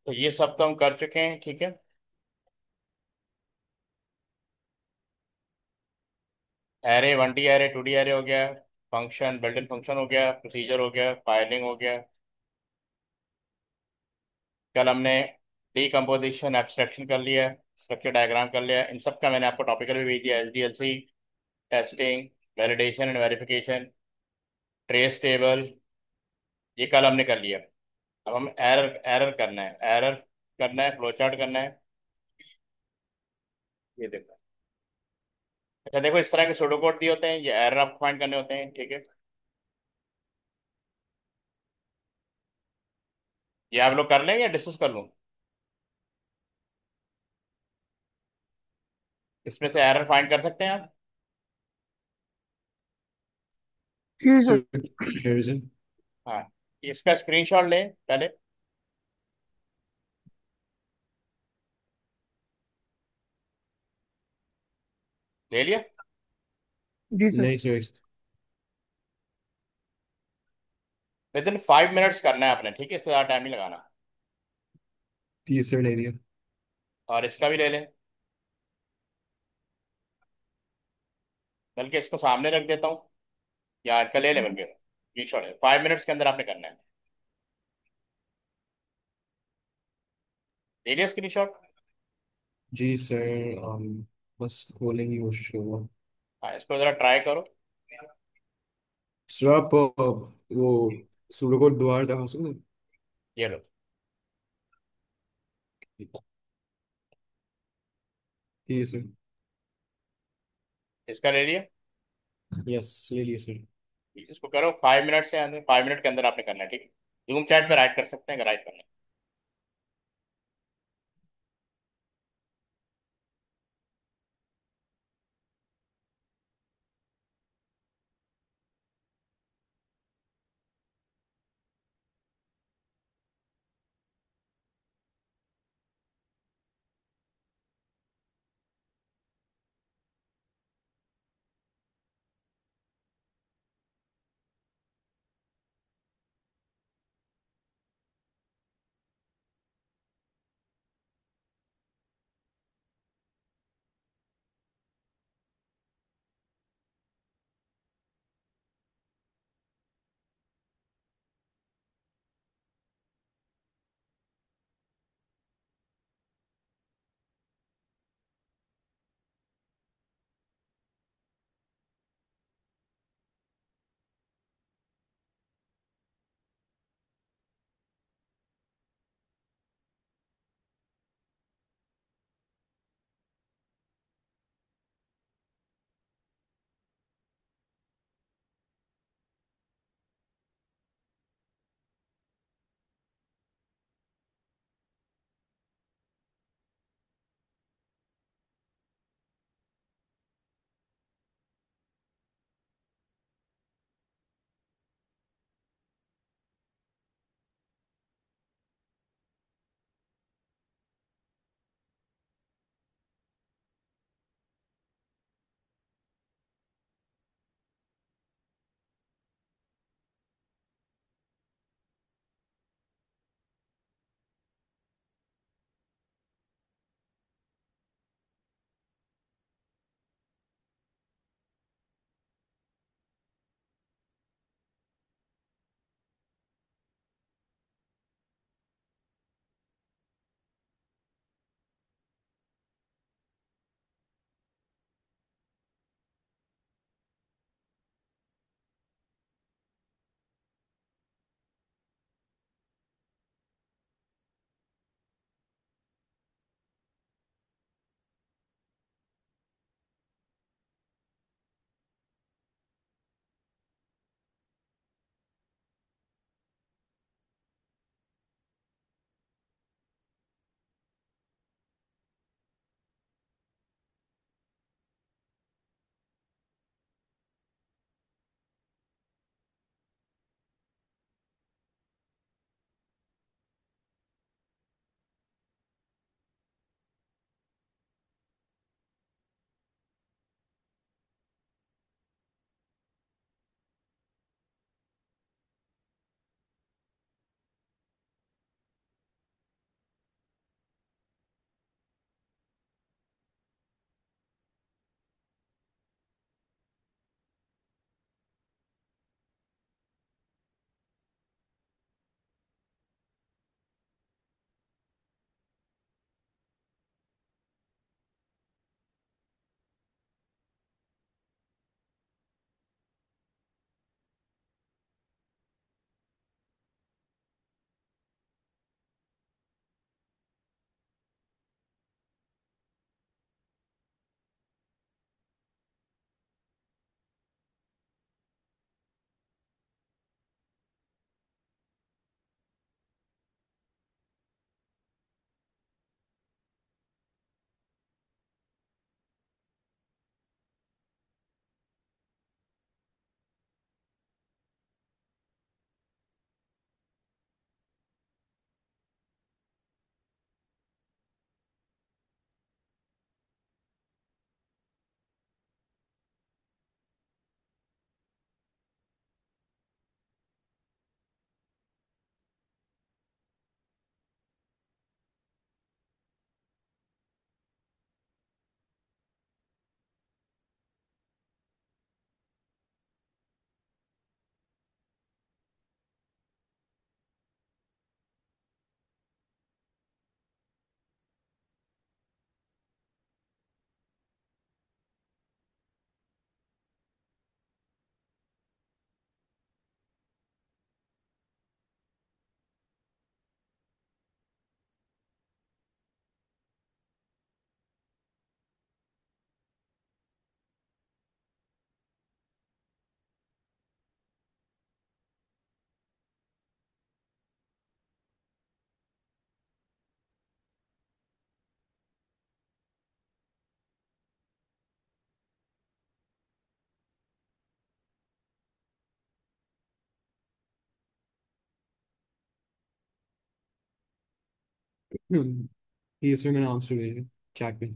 तो ये सब तो हम कर चुके हैं, ठीक है। Array 1D array 2D array हो गया। फंक्शन बिल्ट इन फंक्शन हो गया, प्रोसीजर हो गया, फाइलिंग हो गया। कल हमने डीकम्पोजिशन एब्स्ट्रैक्शन कर लिया, स्ट्रक्चर डायग्राम कर लिया। इन सब का मैंने आपको टॉपिकल भी भेज दिया, SDLC, testing, validation and verification, trace table. ये कल हमने कर लिया। अब हम एरर एरर करना है, एरर करना है, फ्लो चार्ट करना है। ये देखो। अच्छा देखो, इस तरह के सूडो कोड दिए होते हैं, ये एरर आपको फाइंड करने होते हैं, ठीक है। ये आप लोग कर लें या डिस्कस कर लूँ? इसमें से एरर फाइंड कर सकते हैं आप? जी सर। Sir, revision. हाँ, इसका स्क्रीनशॉट लें पहले। ले लिया? जी सर। नहीं सर। विद इन 5 मिनट्स करना है आपने, ठीक है, इससे ज़्यादा टाइम नहीं लगाना। तीसरा ले लिया। और इसका भी ले लें, बल्कि इसको सामने रख देता हूँ, या इनका ले लें बल्कि। स्क्रीनशॉट है, 5 मिनट्स के अंदर आपने करना है। ले लिया स्क्रीनशॉट? जी सर, बस खोलने की कोशिश करूँगा। हाँ, इसको ज़रा ट्राई करो। सर आप वो सूडो कोड दोबारा दिखा सकते हैं? ये लो। ठीक है सर। इसका ले लिया? यस, ले लिया सर। इसको करो 5 मिनट से अंदर, 5 मिनट के अंदर आपने करना है, ठीक है। जूम चैट पे राइट कर सकते हैं अगर राइट करना है। ये इसमें मैंने आंसर दिया चैट पे।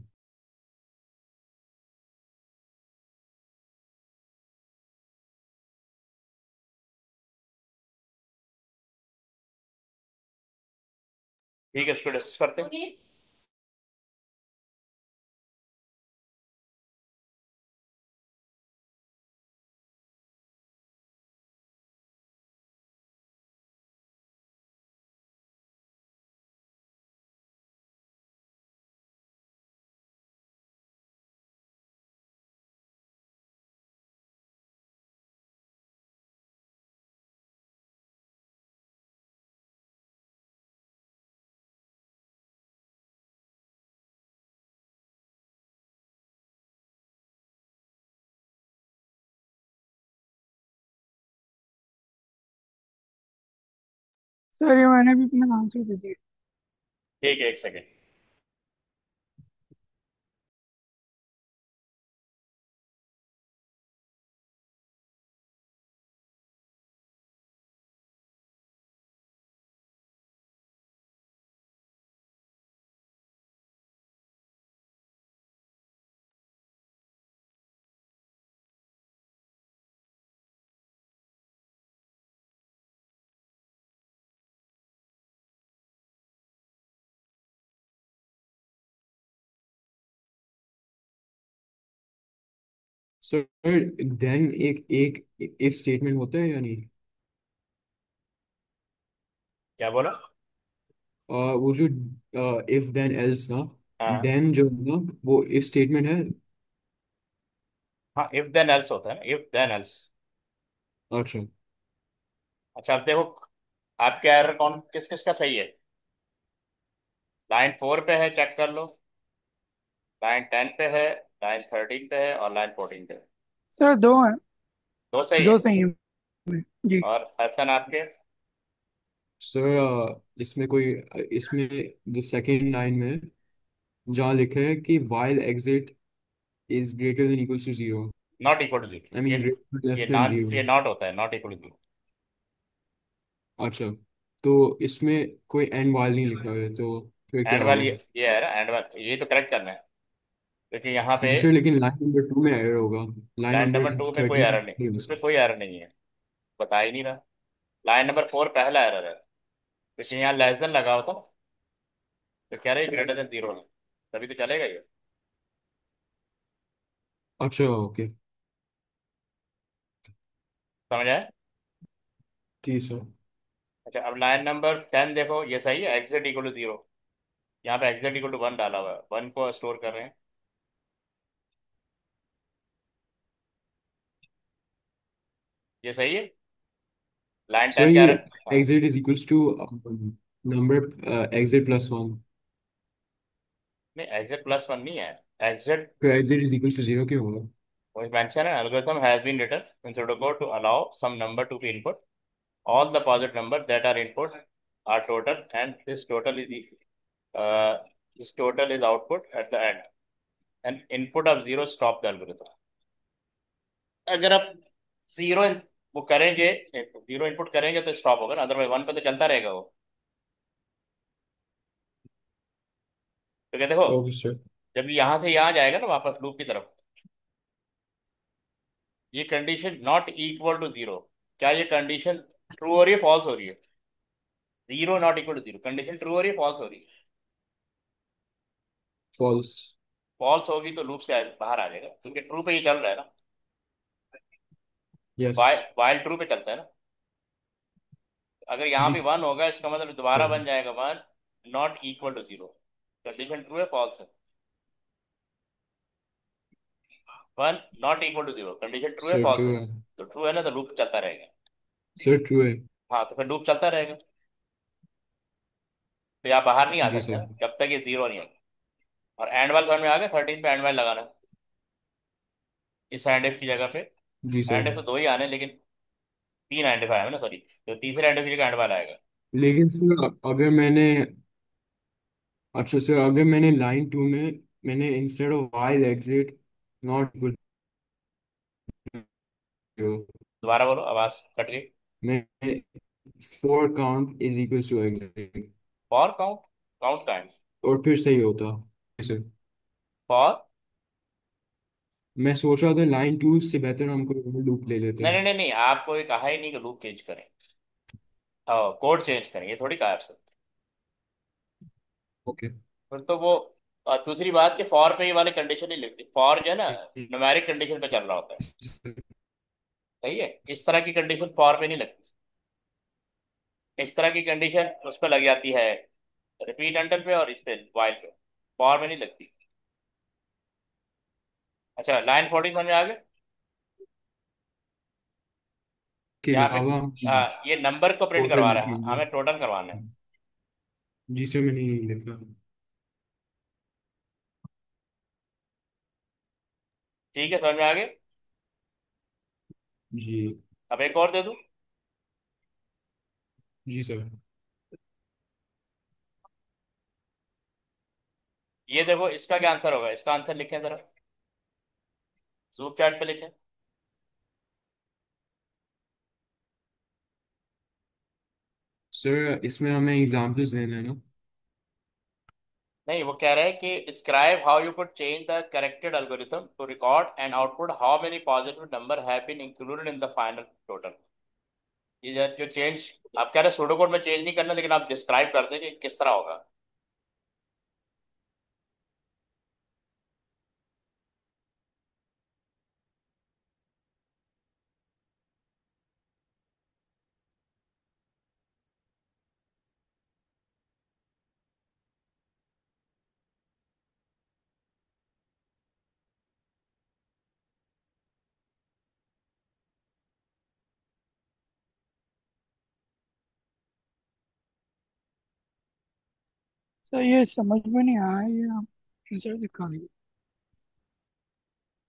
ठीक है, इसको डिस्कस करते हैं। सर ये मैंने भी अपना आंसर दे दिया। ठीक है, एक सेकेंड। सर देन एक एक इफ स्टेटमेंट होता है या नहीं? क्या बोला? वो जो इफ देन एल्स ना, हाँ देन जो है ना वो इफ स्टेटमेंट है। हाँ, इफ देन एल्स होता है ना, इफ देन एल्स। अच्छा। अच्छा, अब देखो, आपके एरर कौन किस किस का सही है? लाइन 4 पे है, चेक कर लो। लाइन 10 पे है, लाइन 13 पे है, और लाइन 14 पे है। सर दो हैं। दो सही है। दो सही हैं जी। और हसन आपके? सर इसमें कोई, इसमें जो सेकेंड लाइन में जहाँ लिखा है कि while exit is greater than equals to zero, not equal to zero, I mean greater ये less than नॉन, zero। ये नॉट होता है, नॉट इक्वल टू जीरो। अच्छा, तो इसमें कोई एंड वाल नहीं लिखा है तो फिर क्या एंड वाली होगा? ये है ना, एंड वाली ये तो करेक्ट करना है, क्योंकि यहाँ पे जी सर, लेकिन लाइन नंबर 2 में एरर होगा। लाइन लाइन नंबर नंबर 2 में कोई एरर नहीं, 13। इसमें कोई एरर नहीं है, बता ही नहीं रहा। लाइन नंबर 4 पहला एरर है, क्योंकि यहाँ लेस देन लगा होता ना, तो कह रहे ग्रेटर देन जीरो है, तभी तो चलेगा ये। अच्छा ओके। समझ आए? जी सर। अच्छा, अब लाइन नंबर 10 देखो, ये सही है, एग्जिट इक्वल टू जीरो। यहाँ पे एग्जिट इक्वल टू 1 डाला हुआ है, 1 को स्टोर कर रहे हैं। ये सही है। लाइन सर 10 कह ये रहे, हाँ। exit is equals to number exit plus 1, नहीं, एग्जिट प्लस 1 नहीं है। एग्जिट, फिर exit is equals to 0 क्यों होगा? वही मेंशन है, algorithm has been written in pseudocode to allow some number to be input, all the positive numbers that are input are total, and this total is the this total is output at the end, and input of zero stop the algorithm। अगर आप zero वो करेंगे, zero input करेंगे तो stop होगा ना, otherwise 1 पे तो चलता रहेगा वो। तो क्या देखो, ओके सर। जब यहाँ से यहाँ जाएगा ना वापस लूप की तरफ, ये condition not equal to zero, क्या ये कंडीशन ट्रू हो रही है, फॉल्स हो रही है? Zero not equal to zero, condition true हो रही है, फॉल्स हो रही है? फॉल्स। फॉल्स होगी तो लूप से बाहर आ जाएगा, क्योंकि ट्रू पे ही चल रहा है ना। यस। वाइल ट्रू पे चलता है ना। अगर यहाँ जी पे 1 होगा, इसका मतलब दोबारा सर। बन जाएगा 1 not equal to zero. Condition true है, फॉल्स है? 1 not equal to zero, condition true है, सर फॉल्स ट्रू है? है। तो ट्रू है ना, तो लूप चलता रहेगा। सर ट्रू है। हाँ, तो फिर लूप चलता रहेगा, तो आप बाहर नहीं आ जी सकते सर। ना, जब तक ये जीरो नहीं होगा। और एंड वाल समझ में आ गया, 13 पे एंड वाल लगाना है, इस एंड इफ की जगह पे। जी सर। एंड इफ तो दो ही आने हैं, लेकिन तीन एंड इफ आए हैं ना, सॉरी, तो तीसरे एंड इफ की जगह एंड वाल आएगा। लेकिन सर अगर मैंने, अच्छा सर अगर मैंने लाइन 2 में मैंने instead of while exit not equal to, दोबारा बोलो, आवाज कट गई। मैं for count is equals to exit। For count? Count time और फिर सही होता ऐसे। फॉर। मैं सोच रहा था लाइन टू से बेहतर हम कोई लूप ले लेते। नहीं नहीं नहीं नहीं, आपको ये कहा ही नहीं कि लूप चेंज करें, कोड चेंज करें, ये थोड़ी कहा आपसे। ओके। फिर तो वो दूसरी बात कि फॉर पे ये वाली कंडीशन नहीं लिखती, फॉर जो है ना न्यूमेरिक कंडीशन पे चल रहा होता है। सही है, इस तरह की कंडीशन फॉर पे नहीं लगती। इस तरह की कंडीशन उस पर लग जाती है, रिपीट अंडर पे और इस पे वाइल पे, फॉर में नहीं लगती। अच्छा, लाइन 14 समझ में आ गया। के यहाँ पे अलावा ये नंबर को प्रिंट टोटल करवा रहा है, लिखेंगे। हमें टोटल करवाना है। जिसे मैंने यही लिखा। ठीक है, समझ में आ गया। जी। अब एक और दे दूं। जी सर। ये देखो, इसका क्या आंसर होगा, इसका आंसर लिखें जरा, जूम चैट पे लिखें। सर इसमें हमें एग्जाम्पल्स देने हैं ना। नहीं, वो कह रहे हैं कि describe how you could change the corrected algorithm to record and output how many positive number have been included in the final total. ये जो चेंज आप कह रहे हैं सूडो कोड में चेंज नहीं करना, लेकिन आप डिस्क्राइब कर दें कि किस तरह होगा। सर ये समझ में नहीं आया, ये आप आंसर दिखा दीजिए।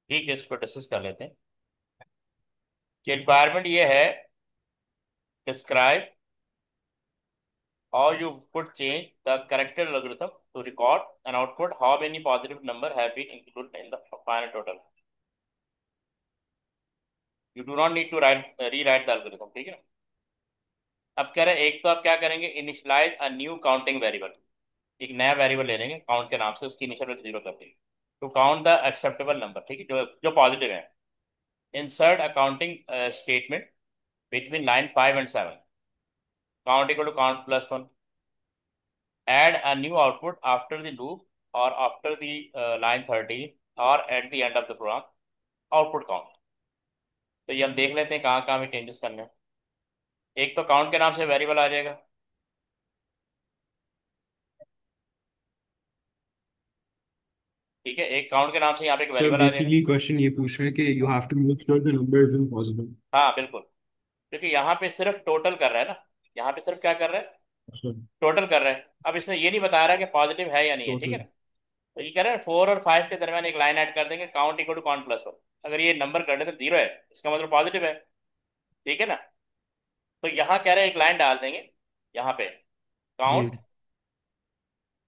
ठीक है, इसको डिस्कस कर लेते हैं कि रिक्वायरमेंट ये है, describe how you could change the corrected algorithm to record and output how many positive number have been included in the final total. You do not need to write rewrite the algorithm, ठीक है ना। अब कह रहे हैं, एक तो आप क्या करेंगे, initialise a new counting variable. एक नया वेरिएबल ले लेंगे काउंट के नाम से, उसकी इनिशियल वैल्यू 0 कर देंगे to count the acceptable number, ठीक है, जो जो पॉजिटिव है। Insert a counting statement between line 5 and 7, count equal to count plus 1। Add a new output after the loop और आफ्टर द लाइन 13 और at the end of the program, output count. तो ये हम देख लेते हैं कहाँ कहाँ में चेंजेस करने हैं। एक तो काउंट के नाम से वेरिएबल आ जाएगा, ठीक है, एक काउंट के नाम से यहाँ पे एक सर वेरिएबल आ जाएगा। बेसिकली क्वेश्चन ये पूछ रहे हैं कि you have to make sure the number is impossible. हाँ बिल्कुल, क्योंकि यहाँ पे सिर्फ टोटल कर रहा है ना, यहाँ पे सिर्फ क्या कर रहा है, अच्छा। टोटल कर रहा है। अब इसने ये नहीं बता रहा कि पॉजिटिव है या नहीं है, ठीक है टोटल। ना। तो ये कह रहा है 4 और 5 के दरमियान एक लाइन ऐड कर देंगे, count equal to count plus 1। अगर ये नंबर कर दे तो 0 है, इसका मतलब पॉजिटिव है, ठीक है ना। तो यहाँ कह रहे हैं एक लाइन डाल देंगे यहाँ पे, जी। काउंट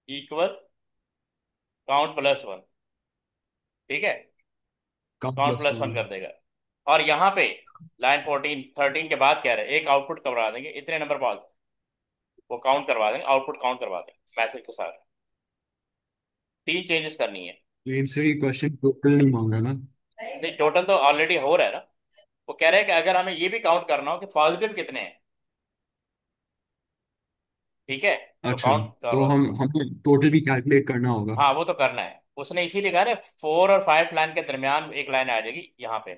इक्वल काउंट प्लस 1, ठीक है, कम count plus plus one one. कर देगा। और यहाँ पे लाइन 14 13 के बाद कह रहे हैं एक आउटपुट करवा देंगे, इतने नंबर पास वो काउंट करवा देंगे, आउटपुट काउंट करवा देंगे मैसेज के साथ। 3 चेंजेस करनी है। तो इनसे ये क्वेश्चन टोटल नहीं मांग रहा ना। नहीं, टोटल तो ऑलरेडी हो रहा है ना। वो कह रहे हैं कि अगर हमें ये भी काउंट करना हो कि पॉजिटिव कितने हैं, ठीक है, तो अच्छा। काउंट तो करवा हम देंगे। हमें टोटल भी कैलकुलेट करना होगा। हाँ वो तो करना है, उसने इसीलिए कहा ना 4 और 5 लाइन के दरमियान एक लाइन आ जाएगी यहाँ पे,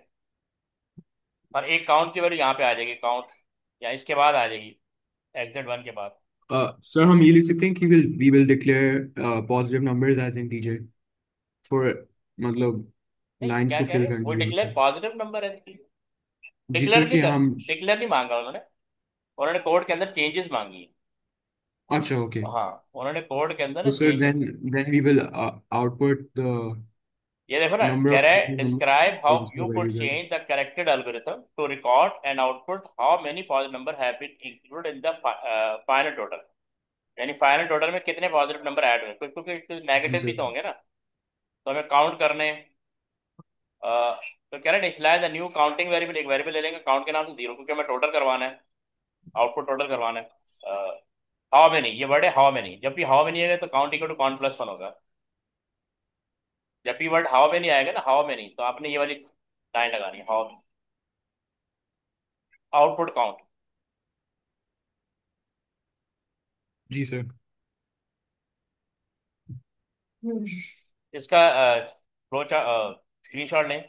और एक काउंट की वैल्यू यहाँ पे आ जाएगी, काउंट या इसके बाद आ जाएगी, एग्जिट 1 के बाद। सर हम ये लिख सकते हैं कि we will declare positive numbers as integer for, मतलब नहीं, लाइंस क्या को कह फिल रहे हैं, करने वो के डिक्लेयर लिए। पॉजिटिव नंबर है, जी सर डिक्लेयर नहीं कि कर, हम। डिक्लेयर नहीं मांगा उन्होंने। उन्होंने कोड के अंदर चेंजेस मांगी। अच्छा ओके। हाँ, उन्होंने कोड के अंदर ना तो sir changes. Then we will output the ये देखो ना, नंबर कह ऑफ रहा है positive describe how numbers you could variable. Change the corrected algorithm to record and output how many positive number have been included in the final total. यानी final total में कितने positive number add हुए, क्योंकि जी negative भी sir. तो होंगे ना, तो हमें काउंट करने हैं। तो कह रहे हैं initialise the new counting variable, एक वेरिएबल ले लेंगे काउंट के नाम से 0, क्योंकि हमें टोटल करवाना है, आउटपुट टोटल करवाना है। हाउ मेनी, ये वर्ड है हाउ मेनी। जब भी हाउ मेनी आएगा तो count equal to count plus one होगा। जब भी वर्ड हाउ मेनी आएगा ना, हाउ मेनी, तो आपने ये वाली लाइन लगानी है, हाउ आउटपुट काउंट। जी सर। इसका फ्लो स्क्रीनशॉट लें।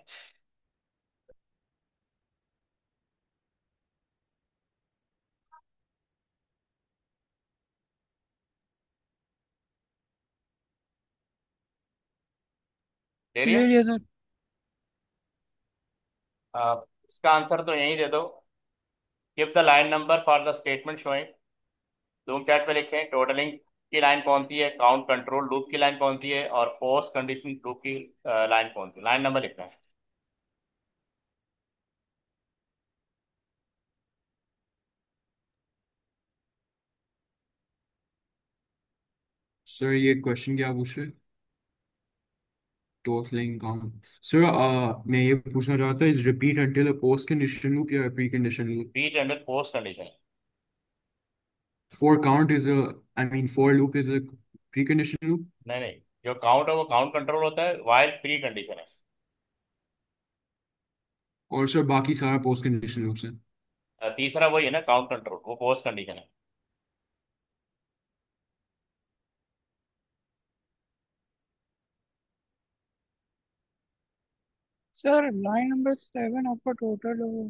ले लिया। ले लिया सर। इसका आंसर तो यहीं दे दो। Give the line number for the statement showing. Loop chat पे लिखें टोटलिंग की लाइन कौन सी है, काउंट कंट्रोल लूप की लाइन कौन सी है, और पोस्ट कंडीशन लूप की लाइन कौन सी, लाइन नंबर लिखना है। सर ये क्वेश्चन क्या पूछ रहे? टोटलिंग काउंट सर, मैं ये पूछना चाहता is repeat until a post condition loop या प्री कंडीशन लूप? बीट under post condition. For count is a, I mean for loop is a pre condition loop. नहीं नहीं, जो काउंट है वो काउंट कंट्रोल होता है, वाइल प्री कंडीशन है। और सर बाकी सारा पोस्ट कंडीशन लूप है। तीसरा वही है ना, काउंट कंट्रोल, वो पोस्ट कंडीशन है। सर लाइन नंबर 7 आपका टोटल हो,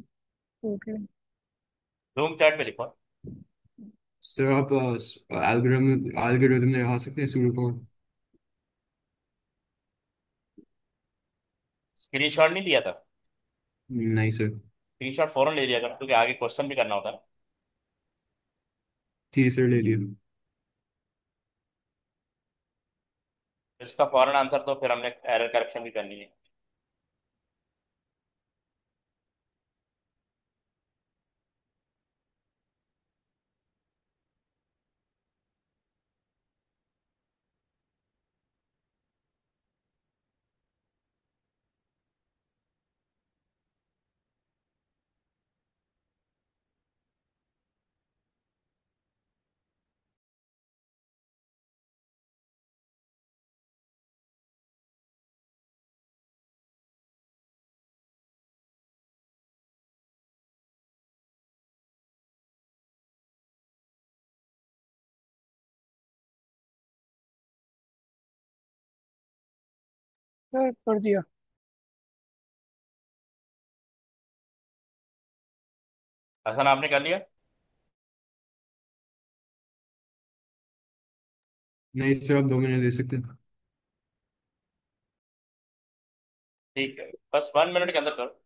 टोटल। लूप चैट पे लिखो। सर आप एल्गोरिथम एल्गोरिथम लगा सकते हैं सूडो कोड? स्क्रीनशॉट नहीं लिया था? नहीं सर। स्क्रीनशॉट फौरन ले लिया था, क्योंकि आगे क्वेश्चन भी करना होता है। ठीक सर, ले लिया। इसका फौरन आंसर तो फिर हमने एरर करेक्शन भी करनी है। सर कर दिया। हसन आपने कर लिया? नहीं सर, आप 2 महीने दे सकते हैं। ठीक है, बस 1 मिनट के अंदर करो।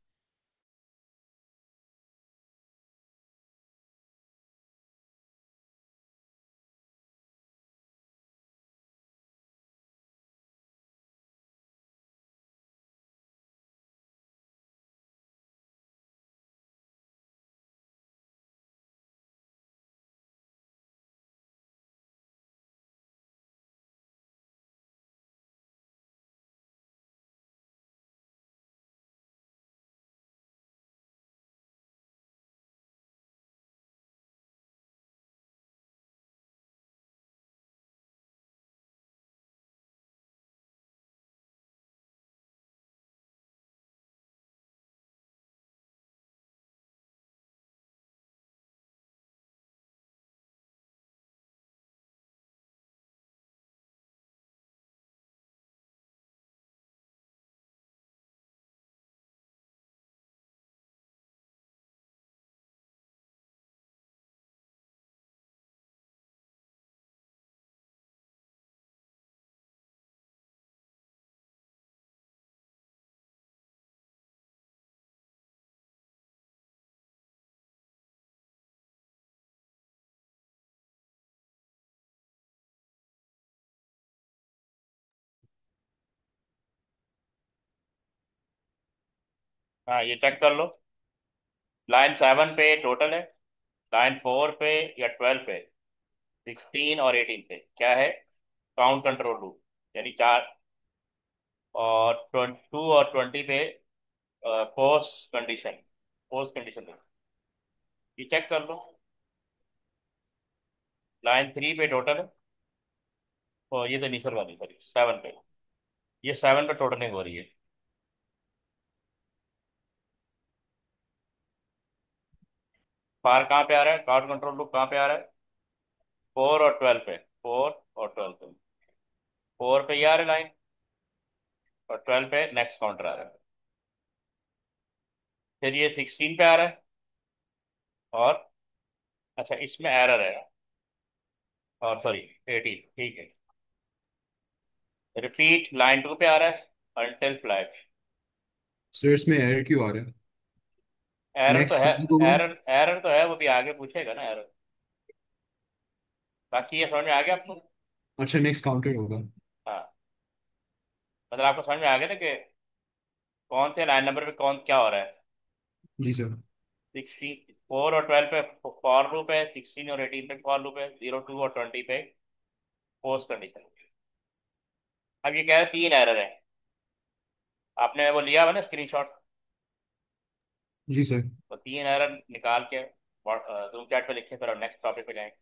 हाँ, ये चेक कर लो। लाइन 7 पे टोटल है, लाइन 4 पे या 12 पे, 16 और 18 पे क्या है, काउंट कंट्रोल लूप, यानी चार। और 22 और 20 पे post condition, post condition loop. ये चेक कर लो। लाइन 3 पे टोटल, ओ ये तो इनिशियल वाली, सॉरी 7 पे, ये 7 पे टोटलिंग हो रही है। फार कहाँ पे आ रहा है, कार्ड कंट्रोल लूप कहाँ पे आ रहा है, 4 और 12 पे, 4 और 12 पे, 4 पे ये आ रहा है लाइन, और 12 पे नेक्स्ट काउंटर आ रहा है। फिर ये 16 पे आ रहा है, और अच्छा इसमें एरर है, और सॉरी 18, ठीक है। रिपीट लाइन 2 पे आ रहा है अनटिल फ्लैग। सर इसमें एरर क्यों आ रहा है? एरर तो नेक्स्ट है, फ्लैग होगा। एरर तो है, वो भी आगे पूछेगा ना एरर। बाकी ये समझ में आ गया आपको? अच्छा, नेक्स्ट काउंटर होगा। हाँ, मतलब आपको समझ में आ गया ना कि कौन से लाइन नंबर पे कौन क्या हो रहा है। जी सर। 16, 4 और 12 पे फॉर लूप है, 16 और 18 पे फॉर लूप है, 0 2 और 20 पे पोस्ट कंडीशन। अब ये कह रहे हैं 3 एरर है, आपने वो लिया हुआ ना स्क्रीनशॉट, जी सर। तो 3 एरर निकाल के जूम चैट पे लिखे, फिर नेक्स्ट टॉपिक पे जाएंगे।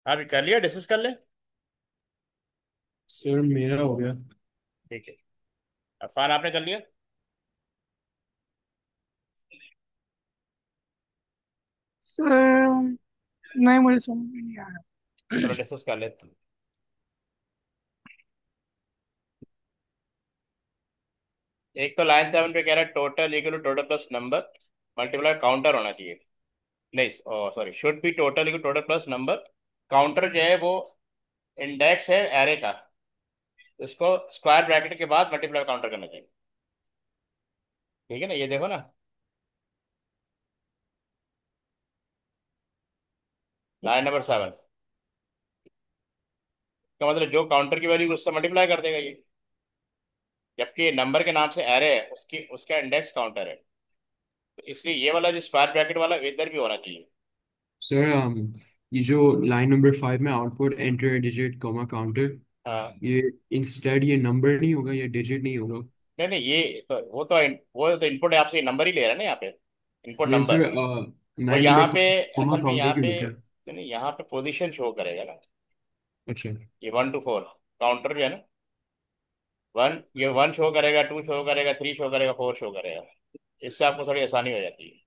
अभी कर लिया, डिस्कस कर ले। सर मेरा हो गया। ठीक है। अफान आपने कर लिया? सर नहीं, मुझे समझ में नहीं आया। चलो डिस्कस कर लेते हैं। एक तो लाइन 7 पे कह रहा है total equal to total plus number multiply counter होना चाहिए। नहीं, sorry, should be total equal total plus number. Counter जो है वो इंडेक्स है एरे का, तो इसको स्क्वायर ब्रैकेट के बाद मल्टीप्लाई काउंटर करना चाहिए। ठीक है ना, ये देखो ना, लाइन नंबर 7 का मतलब जो काउंटर की वैल्यू उससे मल्टीप्लाई कर देगा ये, जबकि नंबर के नाम से एरे है, उसकी उसका इंडेक्स काउंटर है, तो इसलिए ये वाला जो स्क्वायर ब्रैकेट वाला इधर भी होना चाहिए। सर ये जो लाइन नंबर 5 में output enter digit comma counter, हाँ। ये इंस्टेड ये नंबर नहीं होगा, ये डिजिट नहीं होगा। नहीं नहीं, ये तो वो तो इनपुट आपसे इनपुट ही ले रहा है ना यहाँ पे, इनपुट लेकिन नंबर। सर वो लाइन नंबर यहाँ पे 5 कॉमा असल में काउंटर यहाँ क्यों पे, लिखा है? नहीं यहाँ पे पोजीशन शो करेगा ना। अच्छा। ये 1 to 4 काउंटर जो है ना, वन, ये 1 शो करेगा, 2 शो करेगा, 3 शो करेगा, 4 शो करेगा। इससे आपको थोड़ी आसानी हो जाती है।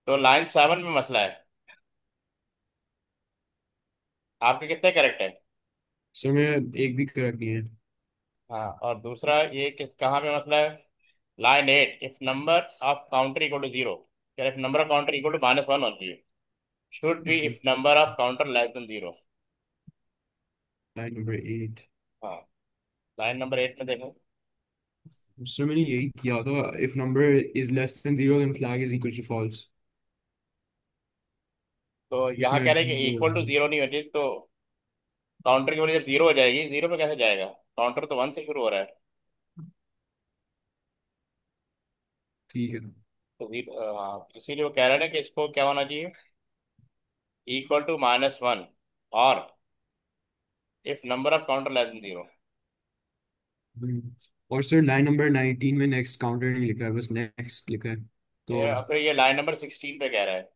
तो लाइन 7 में मसला है। आपके कितने करेक्ट है? सर मेरा एक भी करेक्ट नहीं है। हाँ, और दूसरा ये कहाँ पे मसला है? Line 8, if number of counter equal to 0, if number of counter equal to -1 होती है, should be okay. If number of counter less than 0। Line number 8। हाँ, लाइन नंबर 8 में देखो। सर मैंने यही किया था, if number is less than 0 then flag is equal to false. तो यहाँ इसमें कह रहे हैं कि इक्वल टू 0 नहीं होती, तो काउंटर की वैल्यू जब 0 हो जाएगी, 0 पे कैसे जाएगा? काउंटर तो 1 से शुरू हो रहा है। ठीक है। तो 0, हाँ, इसीलिए वो कह रहे हैं ना कि इसको क्या होना चाहिए, इक्वल टू -1, और if number of counter less than 0। हम्म। और सर लाइन नंबर 19 में नेक्स्ट काउंटर नहीं लिखा है, बस नेक्स्ट लिखा है तो। फिर ये लाइन नंबर 16 पे कह रहा है।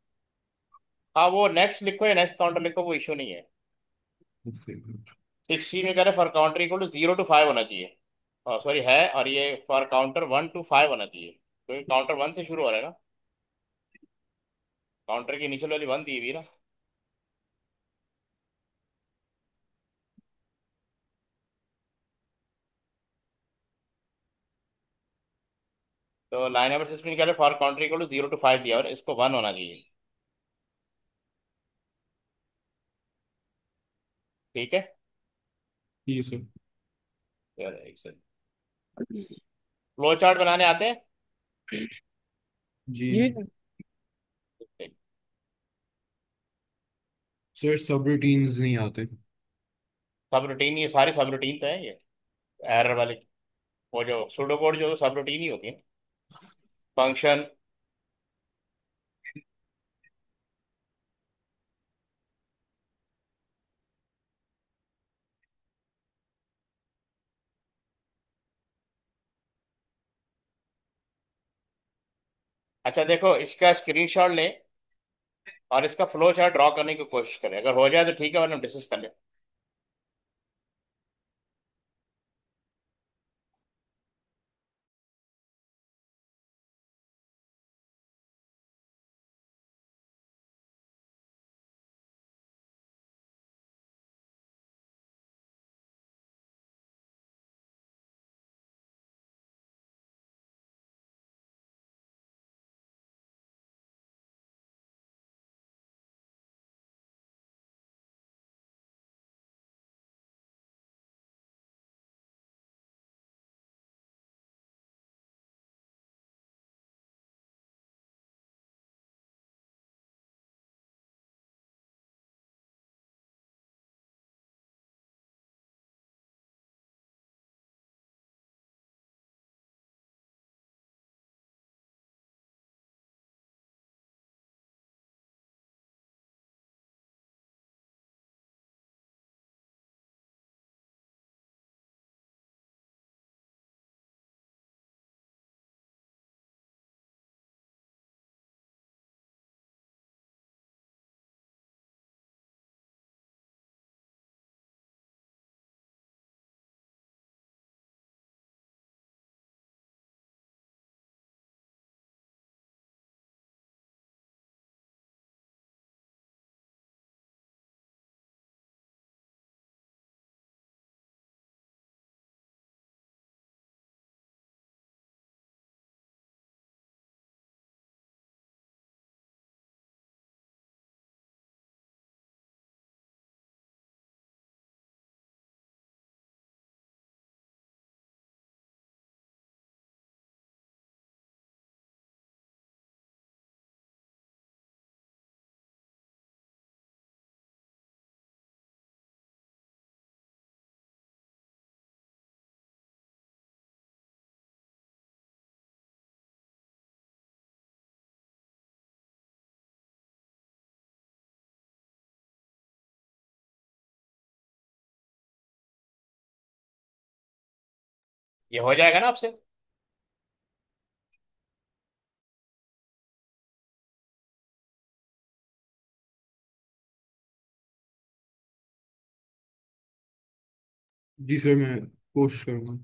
हाँ, वो नेक्स्ट लिखो या नेक्स्ट काउंटर लिखो, वो इशू नहीं है। फिर- 16 में कह रहे हैं for counter equal to 0 to 5 होना चाहिए। सॉरी है, और ये फॉर काउंटर 1 to 5 होना चाहिए, क्योंकि काउंटर 1 से शुरू हो रहा है ना, काउंटर की इनिशियल वैल्यू 1 दी हुई है ना। तो लाइन नंबर 16 कह रहे for counter equal to 0 to 5 दिया और इसको 1 होना चाहिए। ठीक है। ठीक है सर। यार एक सेकंड, फ्लो चार्ट बनाने आते हैं? जी। जी सर। सर सब रूटीन्स नहीं आते। सब रूटीन, ये सारी सब रूटीन तो है ये, एरर वाली। वो जो सूडो कोड जो सब रूटीन ही होती है, फंक्शन। अच्छा देखो, इसका स्क्रीनशॉट ले और इसका फ्लो चार्ट ड्रॉ करने की कोशिश करें, अगर हो जाए तो ठीक है, वरना डिस्कस कर ले। ये हो जाएगा ना आपसे? जी सर, मैं कोशिश करूँगा।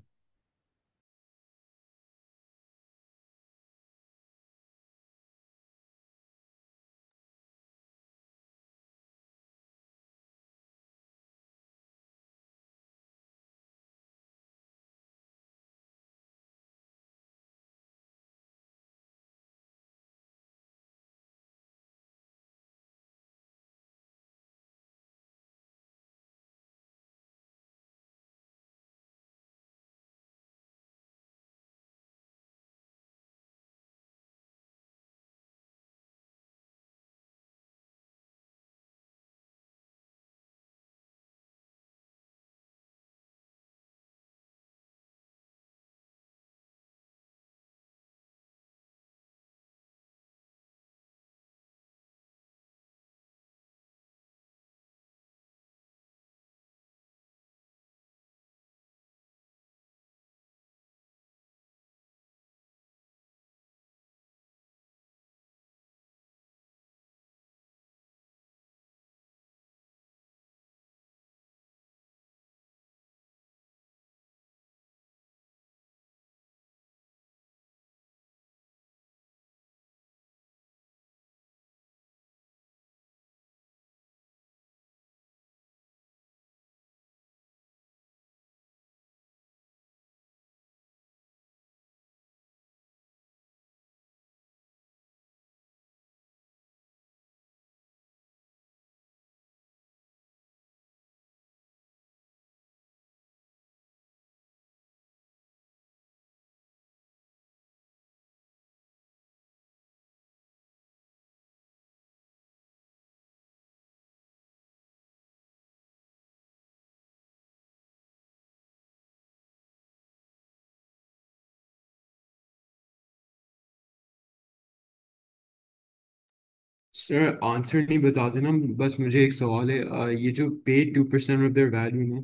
सर आंसर नहीं बता देना, बस मुझे एक सवाल है। ये जो पे 2% ऑफ देयर वैल्यू ना,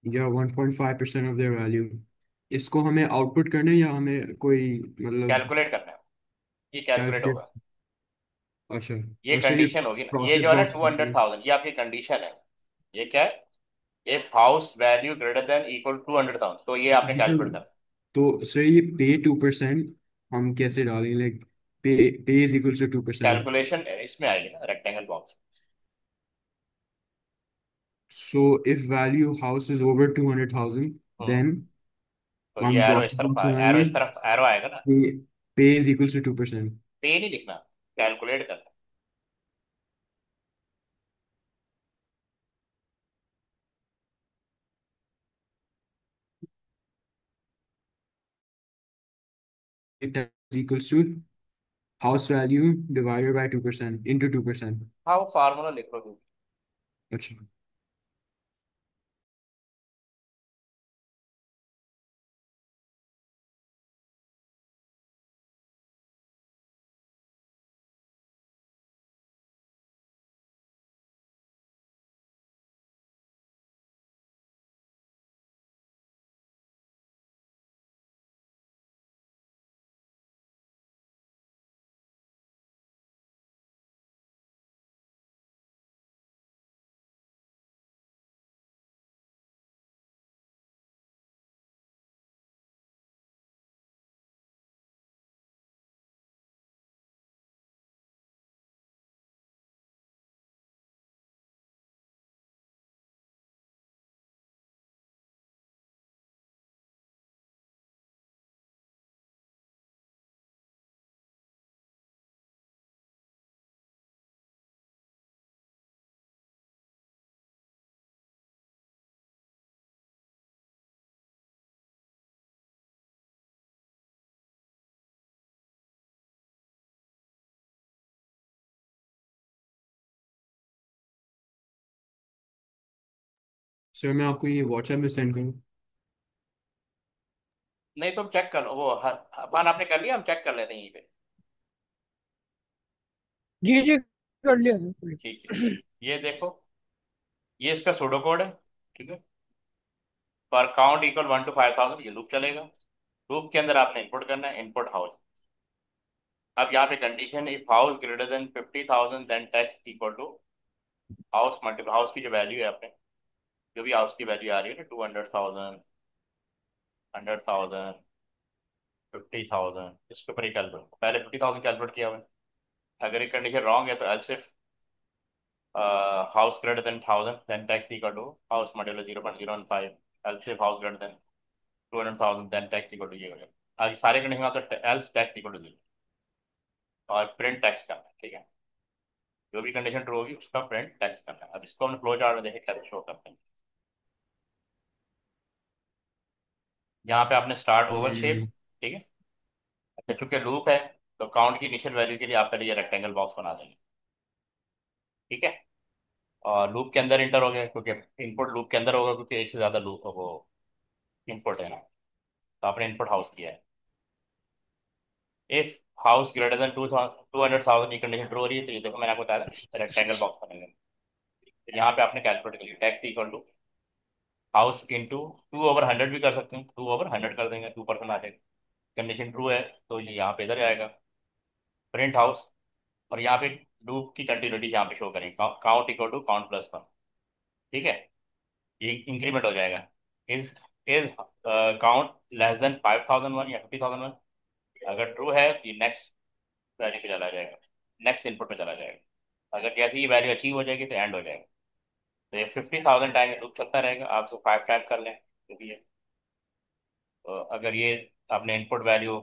या 1.5% ऑफ देयर वैल्यू, इसको हमें आउटपुट करना है या हमें कोई मतलब कैलकुलेट करना है, ये कैलकुलेट कैलकुलेट? होगा। अच्छा। ये और सर ये कंडीशन होगी ना, ये प्रोसेस जो है ना बहुत टू slow हंड्रेड है। थाउजेंड ये आपकी कंडीशन है। ये क्या है? If house value greater than equal 200,000, तो ये आपने जी सर, कैलकुलेट करना। तो सर ये पे 2% हम कैसे डालें? लाइक पे पे इज इक्वल टू 2%। कैलकुलेशन इसमें आएगी ना, rectangle box. So if value house is over 200,000, hmm. Then तो ये हम एरो इस प्रोसेस तरफ बॉक्स एरो बनाएंगे। इस तरफ एरो आएगा ना। पे इज इक्वल टू 2%। पे नहीं लिखना, कैलकुलेट करना। It is equals to house value divided by 2% into 2%. हाँ, वो फार्मूला लिख लो। अच्छा। सर मैं आपको ये व्हाट्सएप में सेंड करूँ? नहीं, तुम चेक कर लो वो अपन आपने कर लिया, हम चेक कर लेते हैं यहीं पे। जी जी, कर लिया सर। ठीक है, ये देखो, ये इसका सूडो कोड है। ठीक है, फॉर काउंट इक्वल 1 to 5,000 ये लूप चलेगा। लूप के अंदर आपने इनपुट करना है, इनपुट हाउस। अब यहाँ पे condition, if house greater than 50,000 then tax equal to house multiple house की जो वैल्यू है आपने, जो भी हाउस की वैल्यू आ रही है ना, 200,000, 100,000, 50,000, इसके ऊपर ही कैलकुलेट, पहले 50,000 कैलकुलेट किया हुआ है। अगर ये कंडीशन रॉन्ग है तो else if house greater than 1,000 then tax equal to house multiple 0.015, else if house greater than 200,000 then tax equal to 0। अब सारे कंडीशन तो एल्स टैक्स इक्वल टू 0 और प्रिंट टैक्स करना है, ठीक है। जो भी कंडीशन ट्रू होगी उसका प्रिंट टैक्स करना है। अब इसको हमने फ्लो चार्ट में देखें कैसे शो करते हैं। यहाँ पे आपने स्टार्ट ओवल शेप, हम्म। ठीक है। अच्छा, चूंकि लूप है तो काउंट की इनिशियल वैल्यू के लिए आप पहले ये रेक्टेंगल बॉक्स बना देंगे, ठीक है। और लूप के अंदर इंटर हो गया क्योंकि इनपुट लूप के अंदर होगा, क्योंकि एक से ज्यादा लूप वो इनपुट है ना। तो आपने इनपुट हाउस किया है। इफ हाउस ग्रेटर देन 200,000 की कंडीशन ट्रू हो रही है तो ये देखो मैंने आपको बताया रेक्टेंगल बॉक्स बनेंगे। फिर यहाँ पे आपने कैलकुलेट कर लिया tax equal to house into 2/100 भी कर सकते हैं, 2/100 कर देंगे, 2% आ जाएगा। कंडीशन ट्रू है तो ये यहाँ पे इधर आएगा प्रिंट हाउस। और यहाँ पे लूप की कंटिन्यूटी यहाँ पे शो करेंगे, count equal to count plus 1, ठीक है। ये इंक्रीमेंट हो जाएगा। इज काउंट लेस देन 5,001 या 50,001, अगर ट्रू है तो ये नेक्स्ट वैल्यू पे चला जाएगा, नेक्स्ट इनपुट पे चला जाएगा। अगर जैसे ही वैल्यू अचीव हो जाएगी तो एंड हो जाएगा। तो ये 50,000 टाइम ये लूप चलता रहेगा, आप जो 5 टाइप कर लें जो भी है। तो अगर ये आपने इनपुट वैल्यू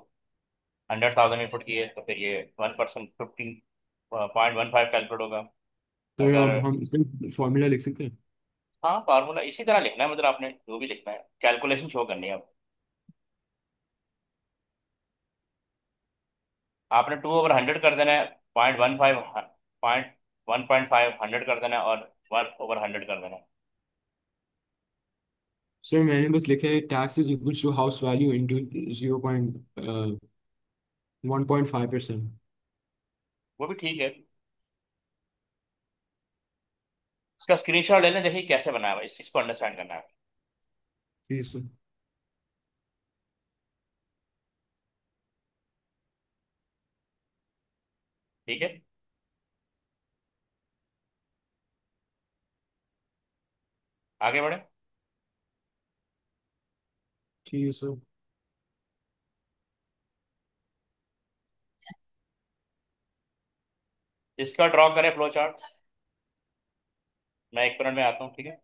100,000 इनपुट की है तो फिर ये 1% 15.15 कैलकुलेट होगा। तो अगर, अब हम इसमें फॉर्मूला लिख सकते हैं? हाँ फार्मूला इसी तरह लिखना है, मतलब आपने जो भी लिखना है कैलकुलेशन शो करनी है। अब आपने 2/100 कर देना है, 0.15, 1.5 100 कर देना है और 1/100 कर देना है। सर मैंने बस लिखा है tax is equal to house value into 0.1.5%। वो भी ठीक है। इसका स्क्रीनशॉट ले लें, देखिए कैसे बनाया हुआ है, इस चीज़ को अंडरस्टैंड करना है। जी सर। ठीक है, आगे बढ़े। ठीक है सर। इसका ड्रॉ करें फ्लो चार्ट, मैं 1 मिनट में आता हूँ, ठीक है।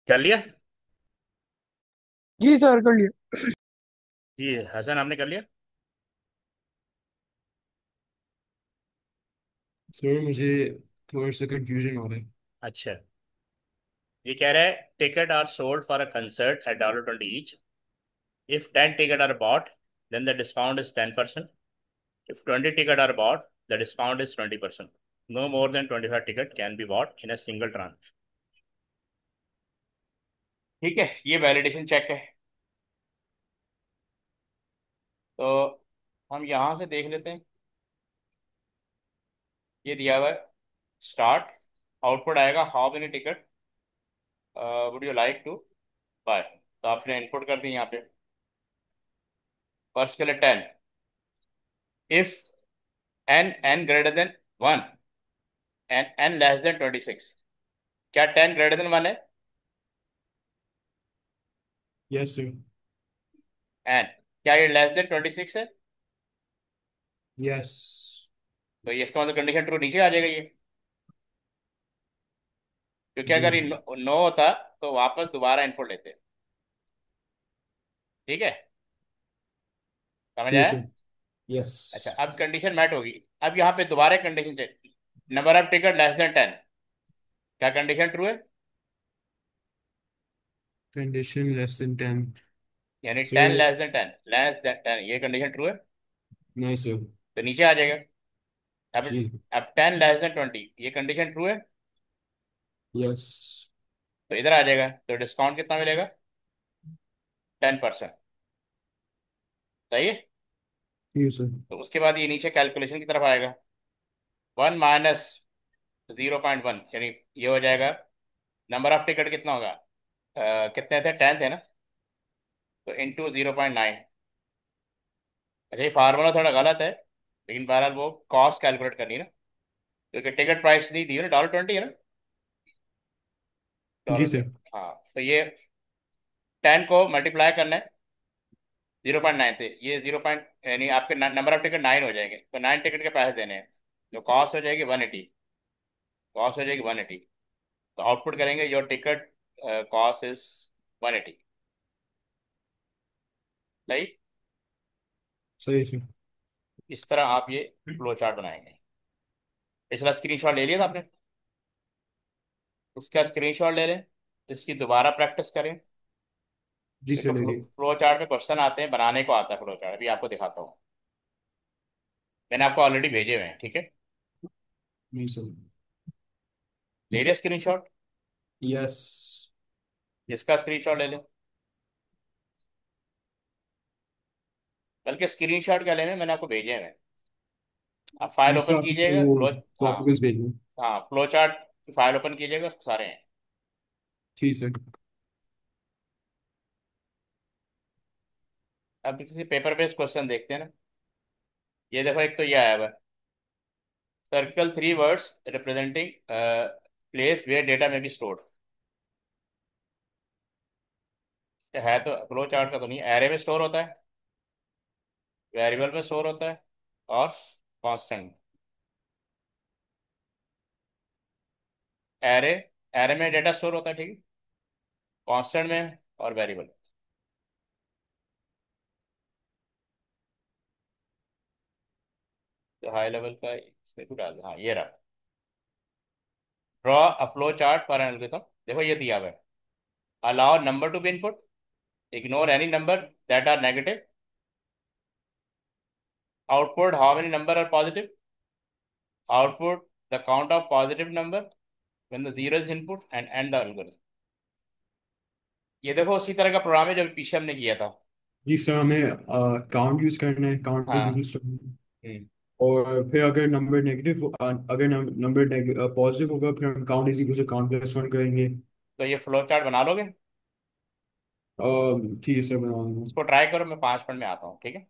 कर लिया? जी सर, कर लिया। जी हसन, आपने कर लिया? सर मुझे थोड़ा सा कंफ्यूजन हो रहा है। अच्छा, ये कह रहा है ticket are sold for a concert at $20 each. If 10 ticket are bought, then the discount is 10%. If 20 tickets are bought, the discount is 20%. No more than 25 tickets can be bought in a single tranche. ठीक है, ये validation check है। तो हम यहाँ से देख लेते हैं। ये दिया हुआ है स्टार्ट, आउटपुट आएगा how many ticket would you like to buy. तो आपने इनपुट कर दी यहाँ पे, फर्स्ट के लिए 10। If N greater than 1 N less than 26। क्या 10 ग्रेटर देन 1 है? Yes sir. एन, क्या ये लेस देन 26 है? यस। तो ये इसका मतलब कंडीशन ट्रू नीचे आ जाएगा ये, क्योंकि जी। अगर ये नो होता तो वापस दोबारा इनपुट लेते। ठीक है, समझ ठीक है आया? सर। यस। अच्छा, अब कंडीशन मैट होगी। अब यहाँ पे दोबारा condition check, number of ticket less than 10। क्या कंडीशन ट्रू है? Condition less than 10। यानी 10 सर। लेस देन 10 ये कंडीशन ट्रू है, नहीं सर। तो नीचे आ जाएगा। अब जी। अब 10 लेस देन 20 ये कंडीशन ट्रू है, यस। तो इधर आ जाएगा। तो डिस्काउंट कितना मिलेगा? 10%। सही है। ठीक है सर। तो उसके बाद ये नीचे कैलकुलेशन की तरफ आएगा। 1 - 0.1 यानी ये हो जाएगा। नंबर ऑफ टिकट कितना होगा? कितने थे? 10 थे ना, तो इंटू 0.9। अच्छा, ये फार्मूला थोड़ा गलत है, लेकिन बहरहाल वो कॉस्ट कैलकुलेट करनी है ना, क्योंकि टिकट प्राइस नहीं दी है ना, $20 है ना, जी डॉलर। सर। हाँ, तो ये 10 को मल्टीप्लाई करना है। 0.9 थे, ये 0. यानी आपके नंबर ऑफ टिकट 9 हो जाएंगे, तो 9 टिकट के पैसे देने हैं। जो कॉस्ट हो जाएगी 180, कॉस्ट हो जाएगी 180। तो आउटपुट करेंगे योर टिकट कॉस्ट इज 180। सही। सही सर। इस तरह आप ये फ्लो चार्ट बनाएंगे। पिछला स्क्रीनशॉट ले लिया था आपने? इसका स्क्रीनशॉट ले लें, इसकी दोबारा प्रैक्टिस करें। जी देखो, सर ले फ्लो लिए। फ्लो चार्ट में क्वेश्चन आते हैं, बनाने को आता है फ्लो चार्ट, अभी आपको दिखाता हूँ। मैंने आपको ऑलरेडी भेजे हुए हैं, ठीक है। जी सर। ले लिया स्क्रीनशॉट? यस। इसका स्क्रीनशॉट ले लें। बल्कि स्क्रीनशॉट क्या लेने, मैंने आपको भेजे हैं। आप फाइल जी सर ओपन आपने कीजिएगा, वो फ्लो। हाँ, टॉपिकल्स भेजना। हाँ, फ्लो चार्ट की फाइल ओपन कीजिएगा, उसमें सारे हैं। ठीक सर। अब किसी पेपर बेस्ड क्वेश्चन देखते हैं ना। ये देखो, एक तो ये आया हुआ है, circle 3 words representing place where data may be stored. है तो फ्लो चार्ट का तो नहीं, एरे में स्टोर होता है, वेरिएबल में स्टोर होता है, और कांस्टेंट। एरे, एरे में डेटा स्टोर होता है, ठीक है, कांस्टेंट में और वेरिएबल। तो हाई लेवल का इसमें तो डाल दो। हाँ, ये रहा। Draw a flow chart for an algorithm. देखो ये दिया हुआ है, allow number to be input, ignore any number that are negative, output how many number are positive, output the count of positive number when the zero is input and end the algorithm. ये देखो उसी तरह का programme है जो पीछे हमने किया था। जी सर हमें काउंट यूज करना है, काउंट हाँ। वेरिएबल्स करना है। हम्म। और फिर अगर नंबर नेगेटिव, अगर नंबर पॉजिटिव होगा फिर हम count is equal to count plus one करेंगे। तो ये फ्लो चार्ट बना लोगे? ठीक है सर बना दूंगा। इसको ट्राई करो, मैं 5 मिनट में आता हूँ, ठीक है।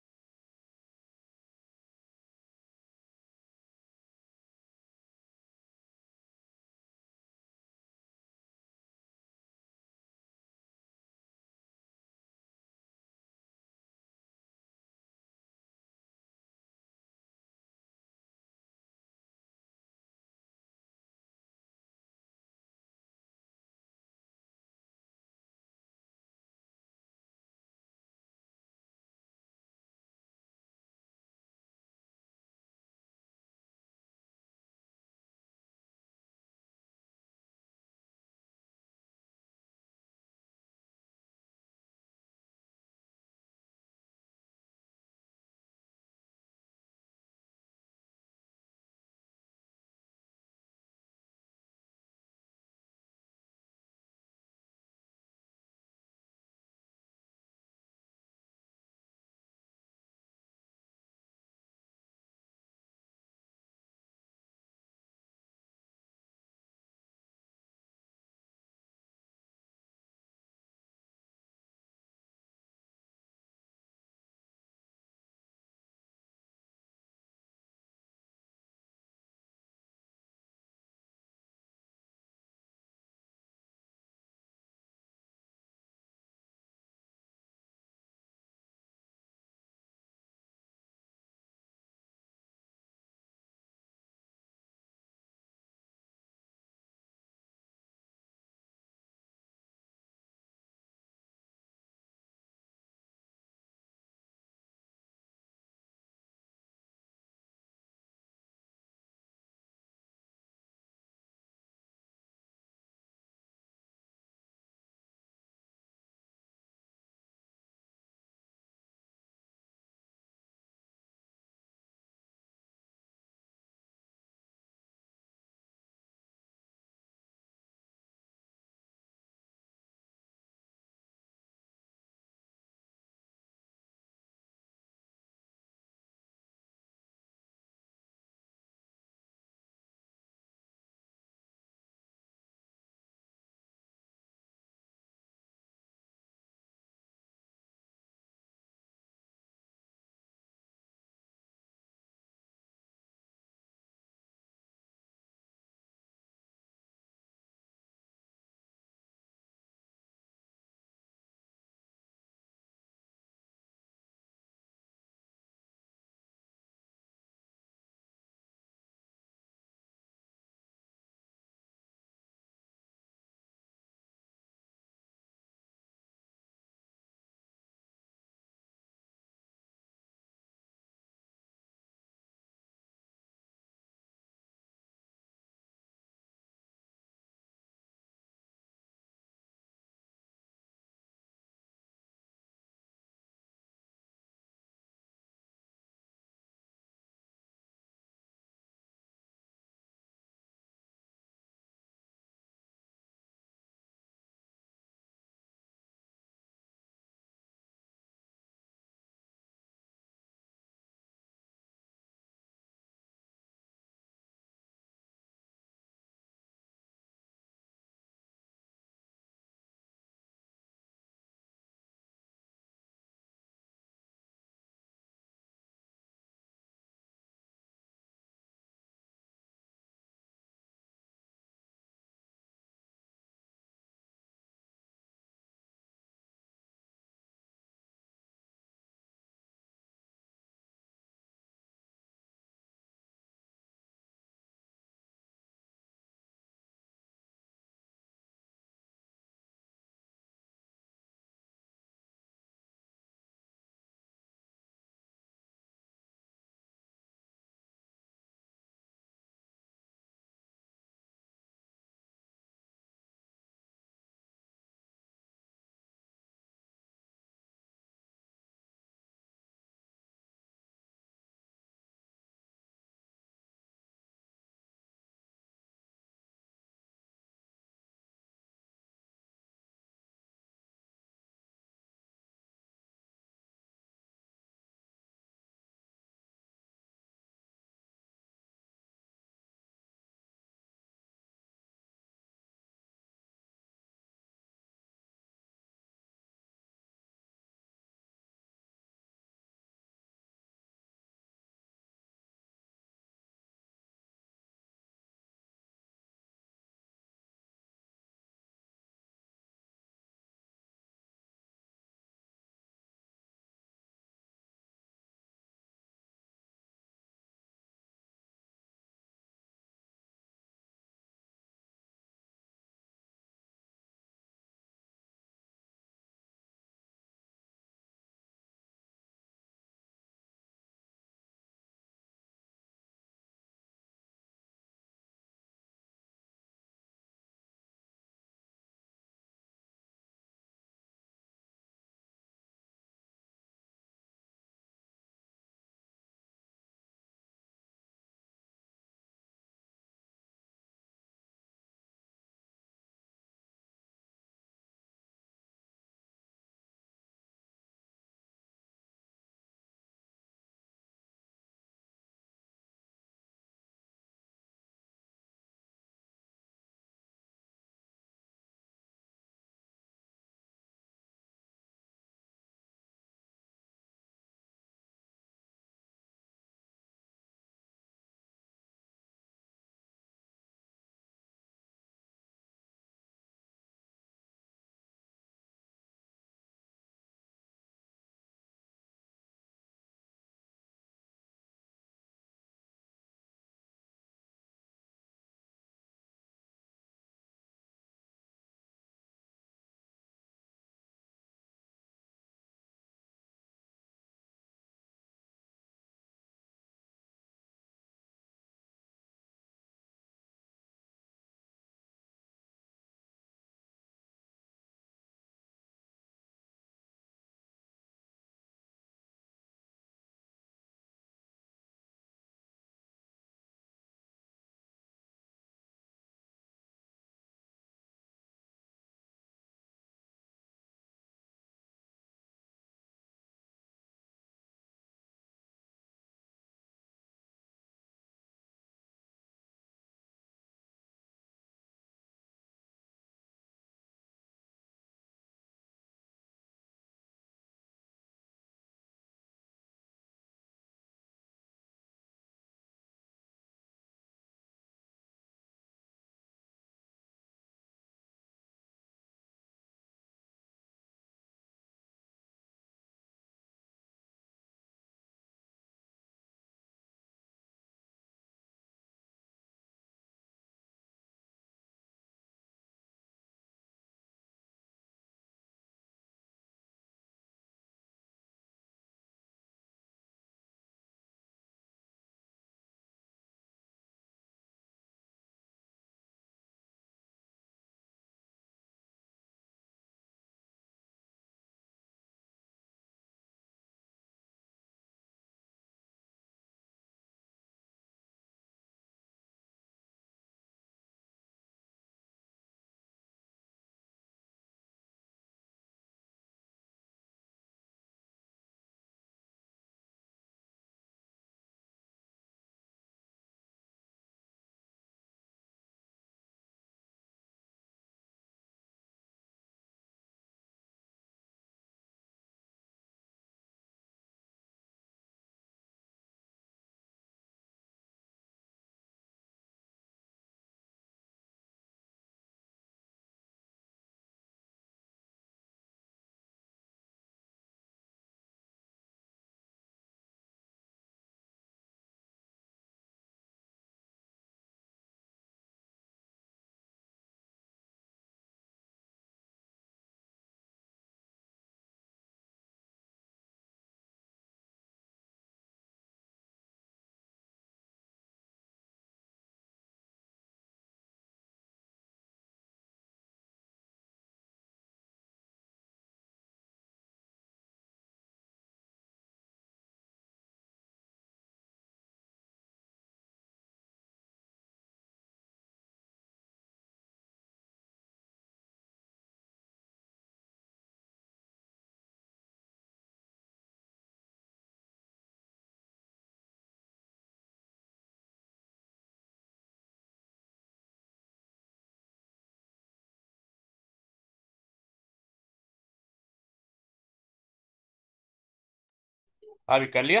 अभी कर लिया?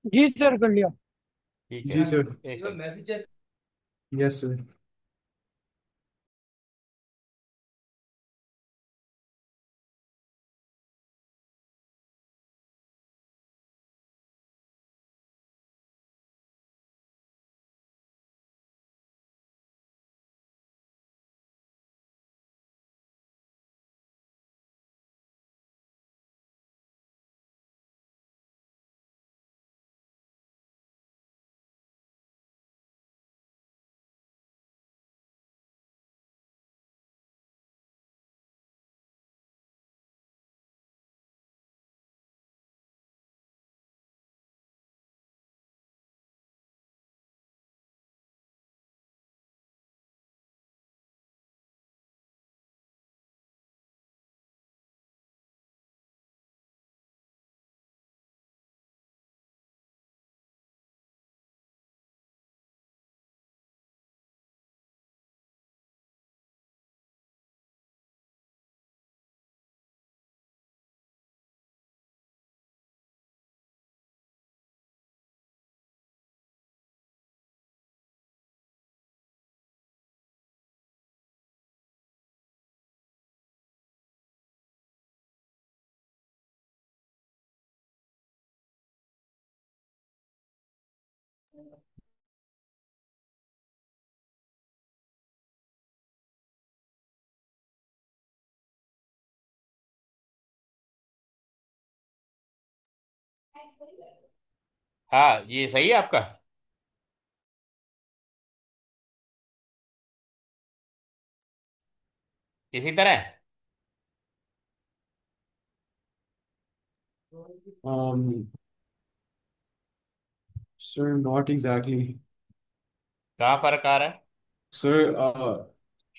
जी सर, कर लिया। ठीक है। जी सर। एक सेकंड। Yes sir. हाँ, ये सही है आपका। इसी तरह है। um sir, not exactly. कहाँ फर्क आ रहा है? सर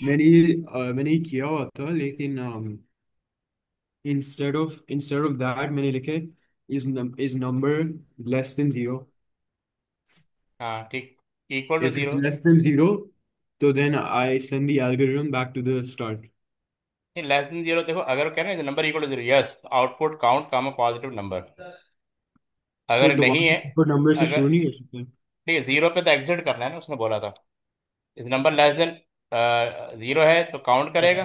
मैंने ये किया हुआ था, लेकिन इंस्टेड ऑफ दैट मैंने लिखे is number less than zero. हाँ ठीक। Equal to if it's zero. Less than zero, तो then I send the algorithm back to the start. नहीं, लेस देन जीरो देखो, अगर कह रहे हैं number equal to zero, yes, output count come positive number. Sir अगर नहीं है, दोबारा नंबर से अगर शुरू नहीं कर सकते? ठीक है, जीरो पे तो एग्जिट करना है ना, उसने बोला था। इस नंबर लेस देन जीरो है तो काउंट करेगा।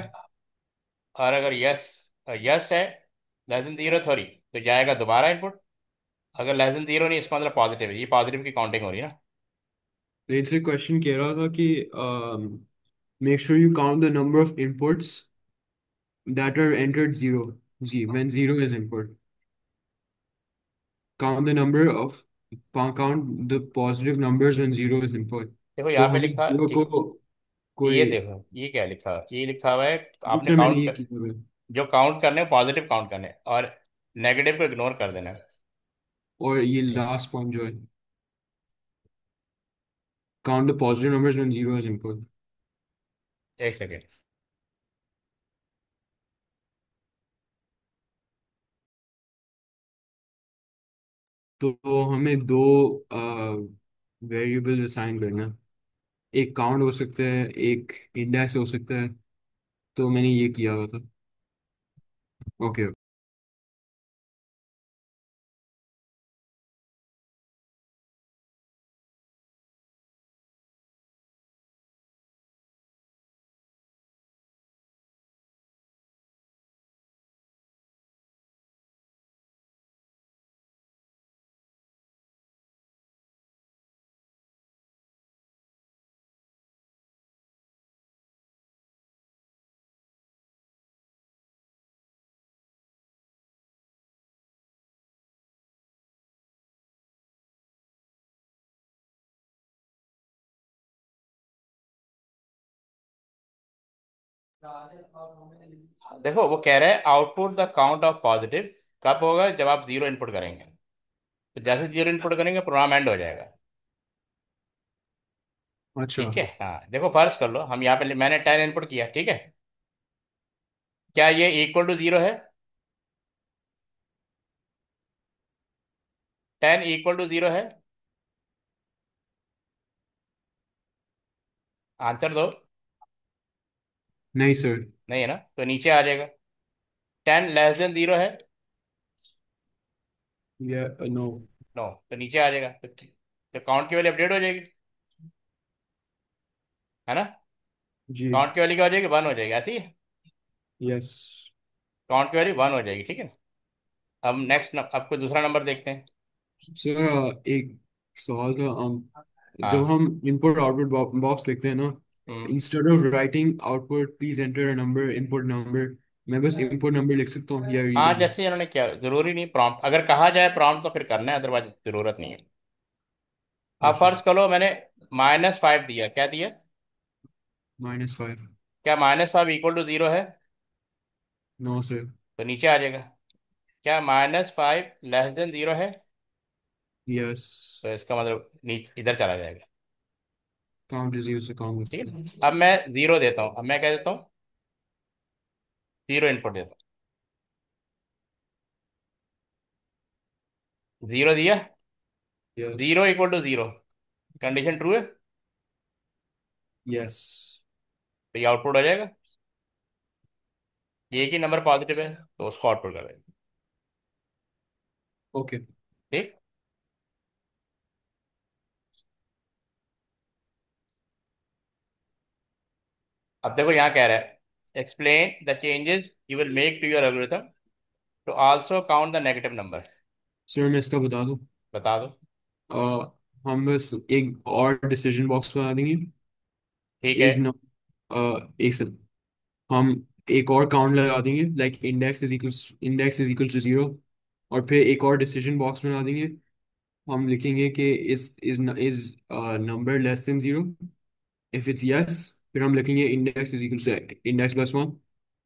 और अगर यस यस है, लेस देन जीरो सॉरी, तो जाएगा दोबारा इनपुट। अगर लेस देन जीरो नहीं, इसका मतलब पॉजिटिव है, ये पॉजिटिव की काउंटिंग हो रही है ना। लेकिन सर क्वेश्चन कह रहा था कि make sure you count the number of inputs that are entered zero. When zero is input, count the number of count the positive numbers when zero is input. देखो तो यहाँ पे हमें लिखा जीरो को कोई. ये देखो ये क्या लिखा है, ये लिखा हुआ है आपने दूसरे मैंने काउंट ये कर, किया है. जो काउंट करने पॉजिटिव काउंट करने, और नेगेटिव को इग्नोर कर देना है। और ये एक लास्ट पॉइंट जो है, count the positive numbers when zero is input. एक सेकेंड। तो हमें दो वेरिएबल्स असाइन करना. एक काउंट हो सकता है, एक इंडेक्स हो सकता है. तो मैंने ये किया हुआ था. ओके. देखो वो कह रहा है output the count of positive कब होगा, जब आप जीरो इनपुट करेंगे। तो जैसे जीरो इनपुट करेंगे प्रोग्राम एंड हो जाएगा। अच्छा. ठीक है, हाँ देखो फर्ज कर लो, हम यहाँ पे मैंने 10 इनपुट किया, ठीक है। क्या ये इक्वल टू जीरो है? 10 इक्वल टू जीरो है? आंसर दो। नहीं सर। नहीं है ना, तो नीचे आ जाएगा। 10 < 0 है। या नो। नो, तो नीचे आ जाएगा, तो काउंट की वैल्यू अपडेट हो जाएगी, है ना। जी। काउंट की वैल्यू क्या हो जाएगी, 1 हो जाएगी, ऐसी ही। यस। काउंट की वैल्यू 1 हो जाएगी, ठीक है। अब नेक्स्ट अब कोई दूसरा नंबर देखते हैं। सर एक सवाल था। जब हाँ। हम इनपुट आउटपुट बॉक्स लिखते हैं ना, hmm. Instead of writing output please enter a number input number, मैं बस इनपुट नंबर लिख सकता हूँ या हाँ, रीजन? जैसे इन्होंने किया, जरूरी नहीं प्रॉम्प्ट, अगर कहा जाए प्रॉम्प्ट तो फिर करना है, अदरवाइज जरूरत नहीं है। अब अच्छा। फर्ज करो मैंने -5 दिया, क्या दिया? -5। क्या -5 इक्वल टू 0 है? No sir. तो नीचे आ जाएगा। क्या -5 < 0 है? यस। तो इसका मतलब नीचे इधर चला जाएगा। Count is use to count. ठीक है, अब मैं 0 देता हूँ, अब मैं क्या देता हूँ, 0 इनपुट देता हूँ। 0 दिया। यस। 0 = 0, कंडीशन ट्रू है, यस। तो ये आउटपुट हो जाएगा। एक ही नंबर पॉजिटिव है तो उसको आउटपुट कर देगा। ओके। ठीक। अब देखो यहाँ कह रहा है, explain the changes you will make to your algorithm to also count the negative number. Sir मैं इसका बता दूं। बता दो। हम बस एक और डिसीजन बॉक्स बना देंगे। ठीक है। इज नो एक सेकंड। हम एक और काउंट लगा देंगे, like index is equals to 0। और फिर एक और डिसीजन बॉक्स बना देंगे। हम लिखेंगे कि is number less than 0। If it's yes, फिर हम लिखेंगे index is equals to index plus 1।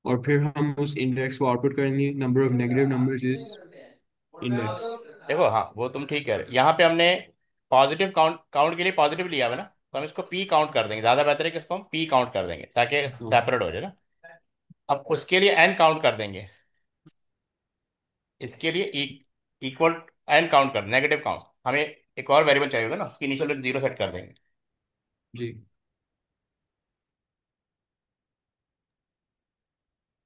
और फिर हम उस इंडेक्स को आउटपुट करेंगे, number of negative numbers is index. देखो, हाँ वो तुम ठीक कह रहे हो। यहाँ पे हमने पॉजिटिव काउंट काउंट के लिए पॉजिटिव लिया हुआ है ना, तो हम इसको पी काउंट कर देंगे, ज़्यादा बेहतर है कि इसको हम पी काउंट कर देंगे ताकि सेपरेट हो जाए ना। अब उसके लिए एन काउंट कर देंगे, इसके लिए इक्वल एन काउंट कर नेगेटिव काउंट, हमें एक और वेरिएबल चाहिए होगा ना, उसकी इनिशियल 0 सेट कर देंगे। जी।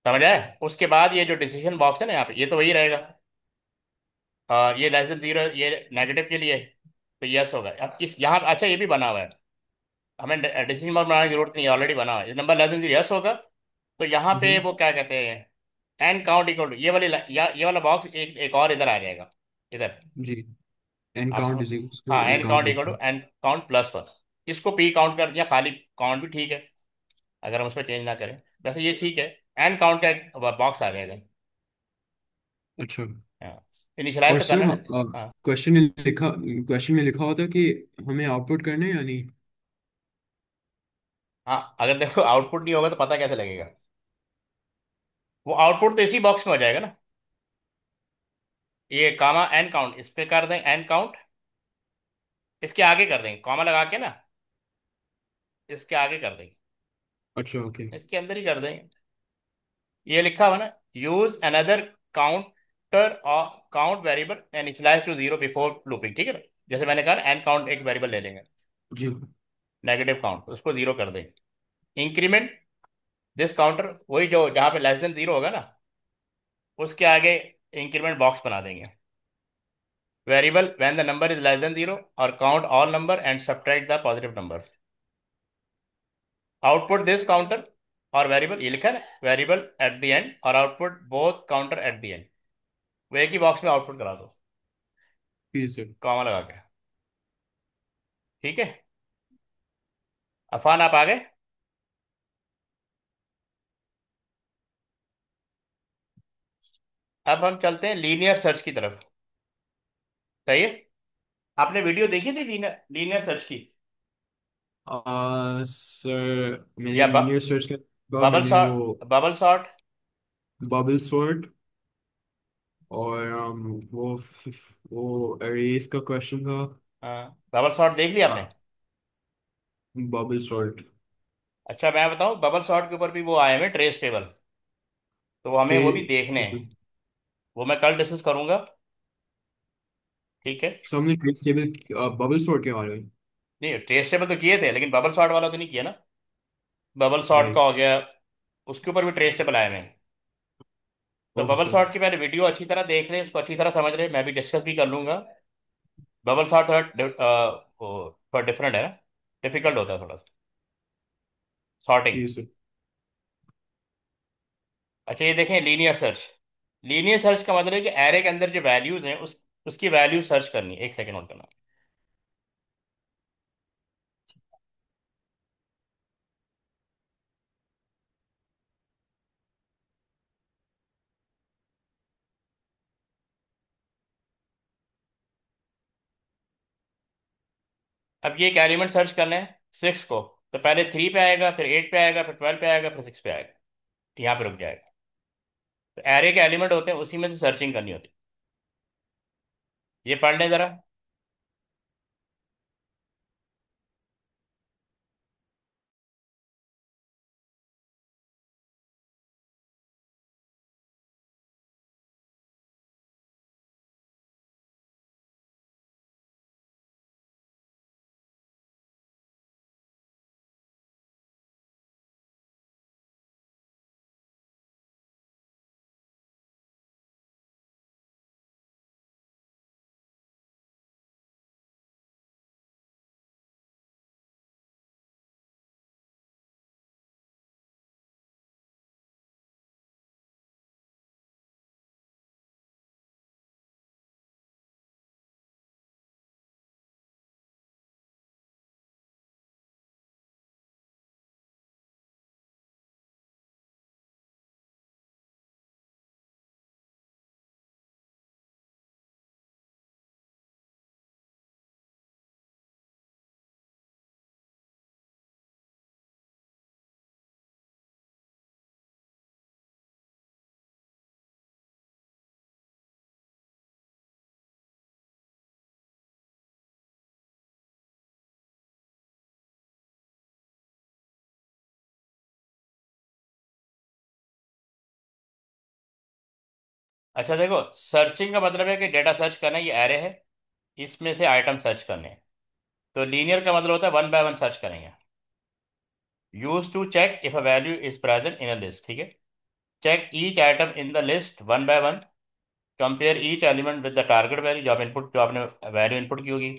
समझ आया? उसके बाद ये जो डिसीजन बॉक्स है ना यहाँ पे, ये तो वही रहेगा। और ये < 0, ये नेगेटिव के लिए है, तो यस होगा। अब इस यहाँ अच्छा ये भी बना हुआ है, हमें डिसीजन बॉक्स बनाने की जरूरत नहीं है, ऑलरेडी बना हुआ है। नंबर < 0 यस होगा, तो यहाँ पे हम्म। वो क्या कहते हैं, एन काउंट इक्वल टू ये वाली ये वाला बॉक्स एक और इधर आ जाएगा, इधर। जी। एन आप काउंट समझ। इज इक्वल टू हाँ, N N count count equal plus to 1। N count +1। इसको पी काउंट कर दिया, खाली काउंट भी ठीक है, अगर हम उस पर चेंज ना करें। वैसे ये ठीक है, एन काउंट का एक बॉक्स आ जाएगा। अच्छा। हाँ, इनिशियलाइज और तो सर करना है। हाँ। क्वेश्चन में लिखा होता कि हमें आउटपुट करना है या नहीं? हाँ, अगर देखो आउटपुट नहीं होगा तो पता कैसे लगेगा? वो आउटपुट तो इसी बॉक्स में हो जाएगा ना। ये कामा एन काउंट इस पे कर दें, एन काउंट इसके आगे कर देंगे, कॉमा लगा के ना, इसके आगे कर देंगे, अच्छा ओके। इसके अंदर ही कर देंगे। ये लिखा हुआ ना, यूज अनदर काउंटर और count variable and initialize to 0 before looping, ठीक है ना। जैसे मैंने कहा एन काउंट एक वेरिएबल ले लेंगे, जी। नेगेटिव काउंट, उसको 0 कर देंगे। इंक्रीमेंट दिस काउंटर, वही जो जहाँ पे < 0 होगा ना, उसके आगे इंक्रीमेंट बॉक्स बना देंगे। Variable when the number is < 0 और count all number and subtract the positive number. Output this counter और वेरिएबल, ये लिखा है ना, वेरिएबल एट द एंड और output both counter eight the and, वो एक ही बॉक्स में आउटपुट करा दो, प्लीज सर। कॉमा लगा के। ठीक है, अफान आप आ गए। अब हम चलते हैं लीनियर सर्च की तरफ। सही है। आपने वीडियो देखी थी लीनियर लीनियर सर्च की? सर मैंने या लीनियर सर्च का बबल मैंने वो sort, bubble sort. Bubble sort और वो अरेज का क्वेश्चन था। हाँ, बबल सॉर्ट देख लिया आपने? Bubble sort. अच्छा, मैं बताऊं, बबल सॉर्ट के ऊपर भी वो आए हुए ट्रेस टेबल, तो हमें वो भी देखने हैं, वो मैं कल डिस्कस करूंगा। ठीक है। सो हमने ट्रेस टेबल बबल सॉर्ट के बारे में। नहीं, ट्रेस टेबल तो किए थे, लेकिन बबल सॉर्ट वाला तो नहीं किया ना। बबल सॉर्ट का नाइस। हो गया, उसके ऊपर भी ट्रेस टेबल आए हुए हैं। तो ओके बबल सर। सॉर्ट की पहले वीडियो अच्छी तरह देख लें, उसको अच्छी तरह समझ लें, मैं भी डिस्कस भी कर लूंगा। बबल सॉर्ट थोड़ा थोड़ा डिफरेंट है ना, डिफिकल्ट होता है थोड़ा सॉर्टिंग। जी सर। अच्छा ये देखें, लीनियर सर्च। लीनियर सर्च का मतलब है कि एरे के अंदर जो वैल्यूज हैं उसकी वैल्यू सर्च करनी है। एक सेकंड नोट करना। अब ये एक एलिमेंट सर्च करना है 6 को, तो पहले 3 पे आएगा, फिर 8 पे आएगा, फिर 12 पे आएगा, फिर 6 पे आएगा, यहाँ पे रुक जाएगा। तो एरे के एलिमेंट होते हैं, उसी में से सर्चिंग करनी होती है। ये पढ़ लें जरा। अच्छा देखो, सर्चिंग का मतलब है कि डेटा सर्च करना है, ये एरे है, इसमें से आइटम सर्च करने हैं। तो लीनियर का मतलब होता है वन बाय वन सर्च करेंगे। Use to check if a value is present in a list, ठीक है। Check each item in the list one by one. Compare each element with the target value, जो आपने value input की होगी।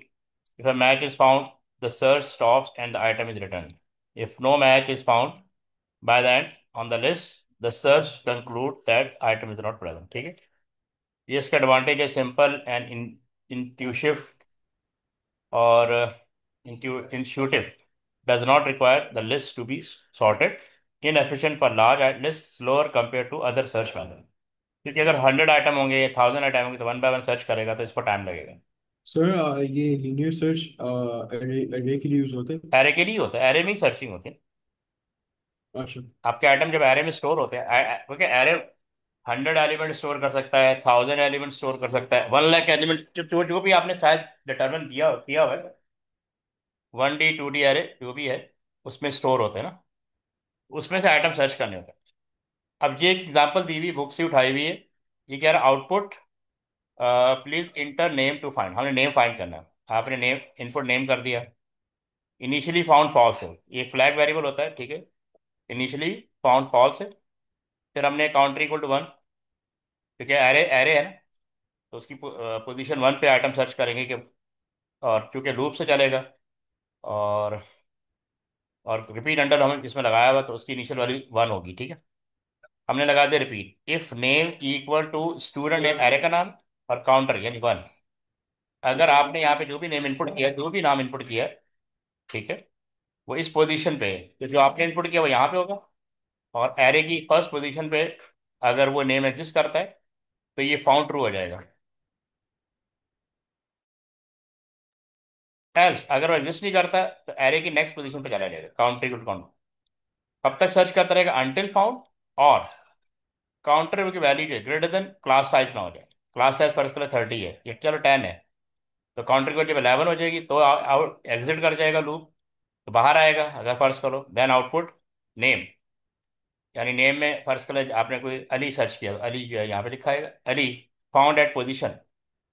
If a match is found, the search stops and the item is return. If no match is found by the end on the list, the search conclude that item is not present, ठीक है। ये इसका advantage है, simple and intuitive, और intuitive, does not require the list to be sorted, inefficient for large list, slower compared to other search method। क्योंकि अगर 100 item होंगे या 1000 आइटम होंगे तो वन बाय वन सर्च करेगा, तो इसको टाइम लगेगा। सर ये लीनियर सर्च array array के लिए यूज होते हैं? एरे के लिए होता है, एरे में ही सर्चिंग होती है। अच्छा। आपके आइटम जब एरे में स्टोर होते हैं, क्योंकि एरे 100 एलिमेंट स्टोर कर सकता है, 1000 एलिमेंट स्टोर कर सकता है, 1 लाख एलिमेंट, जो भी आपने शायद डिटर्मिन दिया किया हुआ है, 1D 2D एरे जो भी है, उसमें स्टोर होते हैं ना, उसमें से आइटम सर्च करने होते हैं। अब ये एक एग्जांपल दी हुई बुक से उठाई हुई है। ये कह रहा है output please enter name to find. हमने नेम फाइंड करना है, आपने नेम इनपुट नेम कर दिया। इनिशियली फाउंड फॉल्स है, ये फ्लैग वेरिएबल होता है, ठीक है। इनिशियली फाउंड फॉल्स है। फिर हमने काउंटर इक्वल टू 1, क्योंकि एरे एरे है ना, तो उसकी पोजीशन 1 पे आइटम सर्च करेंगे कि, और चूंकि लूप से चलेगा, और रिपीट अंडर हम इसमें लगाया हुआ, तो उसकी इनिशियल वैल्यू 1 होगी, ठीक है। हमने लगा दिया repeat if name equal to student name array का नाम, और काउंटर यानी 1। अगर आपने यहाँ पे जो भी नेम इनपुट किया, जो भी नाम इनपुट किया, ठीक है, वो इस पोजीशन पे है, तो जो आपने इनपुट किया वो यहाँ पे होगा। और एरे की फर्स्ट पोजीशन पे अगर वो नेम एग्जिस्ट करता है, तो ये फाउंड ट्रू हो जाएगा। एल्स अगर वो एग्जिस्ट नहीं करता, तो एरे की नेक्स्ट पोजीशन पे चला जाएगा, काउंटर इक्वल टू काउंट। कब तक सर्च करता रहेगा? अनटिल फाउंड, और काउंटर की वैल्यू जो है ग्रेटर देन क्लास साइज ना हो जाए। क्लास साइज फर्स्ट कलर 30 है, ये चलो 10 है, तो काउंटर की वैल्यू जब 11 हो जाएगी तो आउट एग्जिट कर जाएगा लूप, तो बाहर आएगा। अगर फर्स्ट करो देन आउटपुट नेम, यानी नेम में फर्स्ट कलर आपने कोई अली सर्च किया, तो अली जो है यहाँ पे लिखा है Ali, found at position,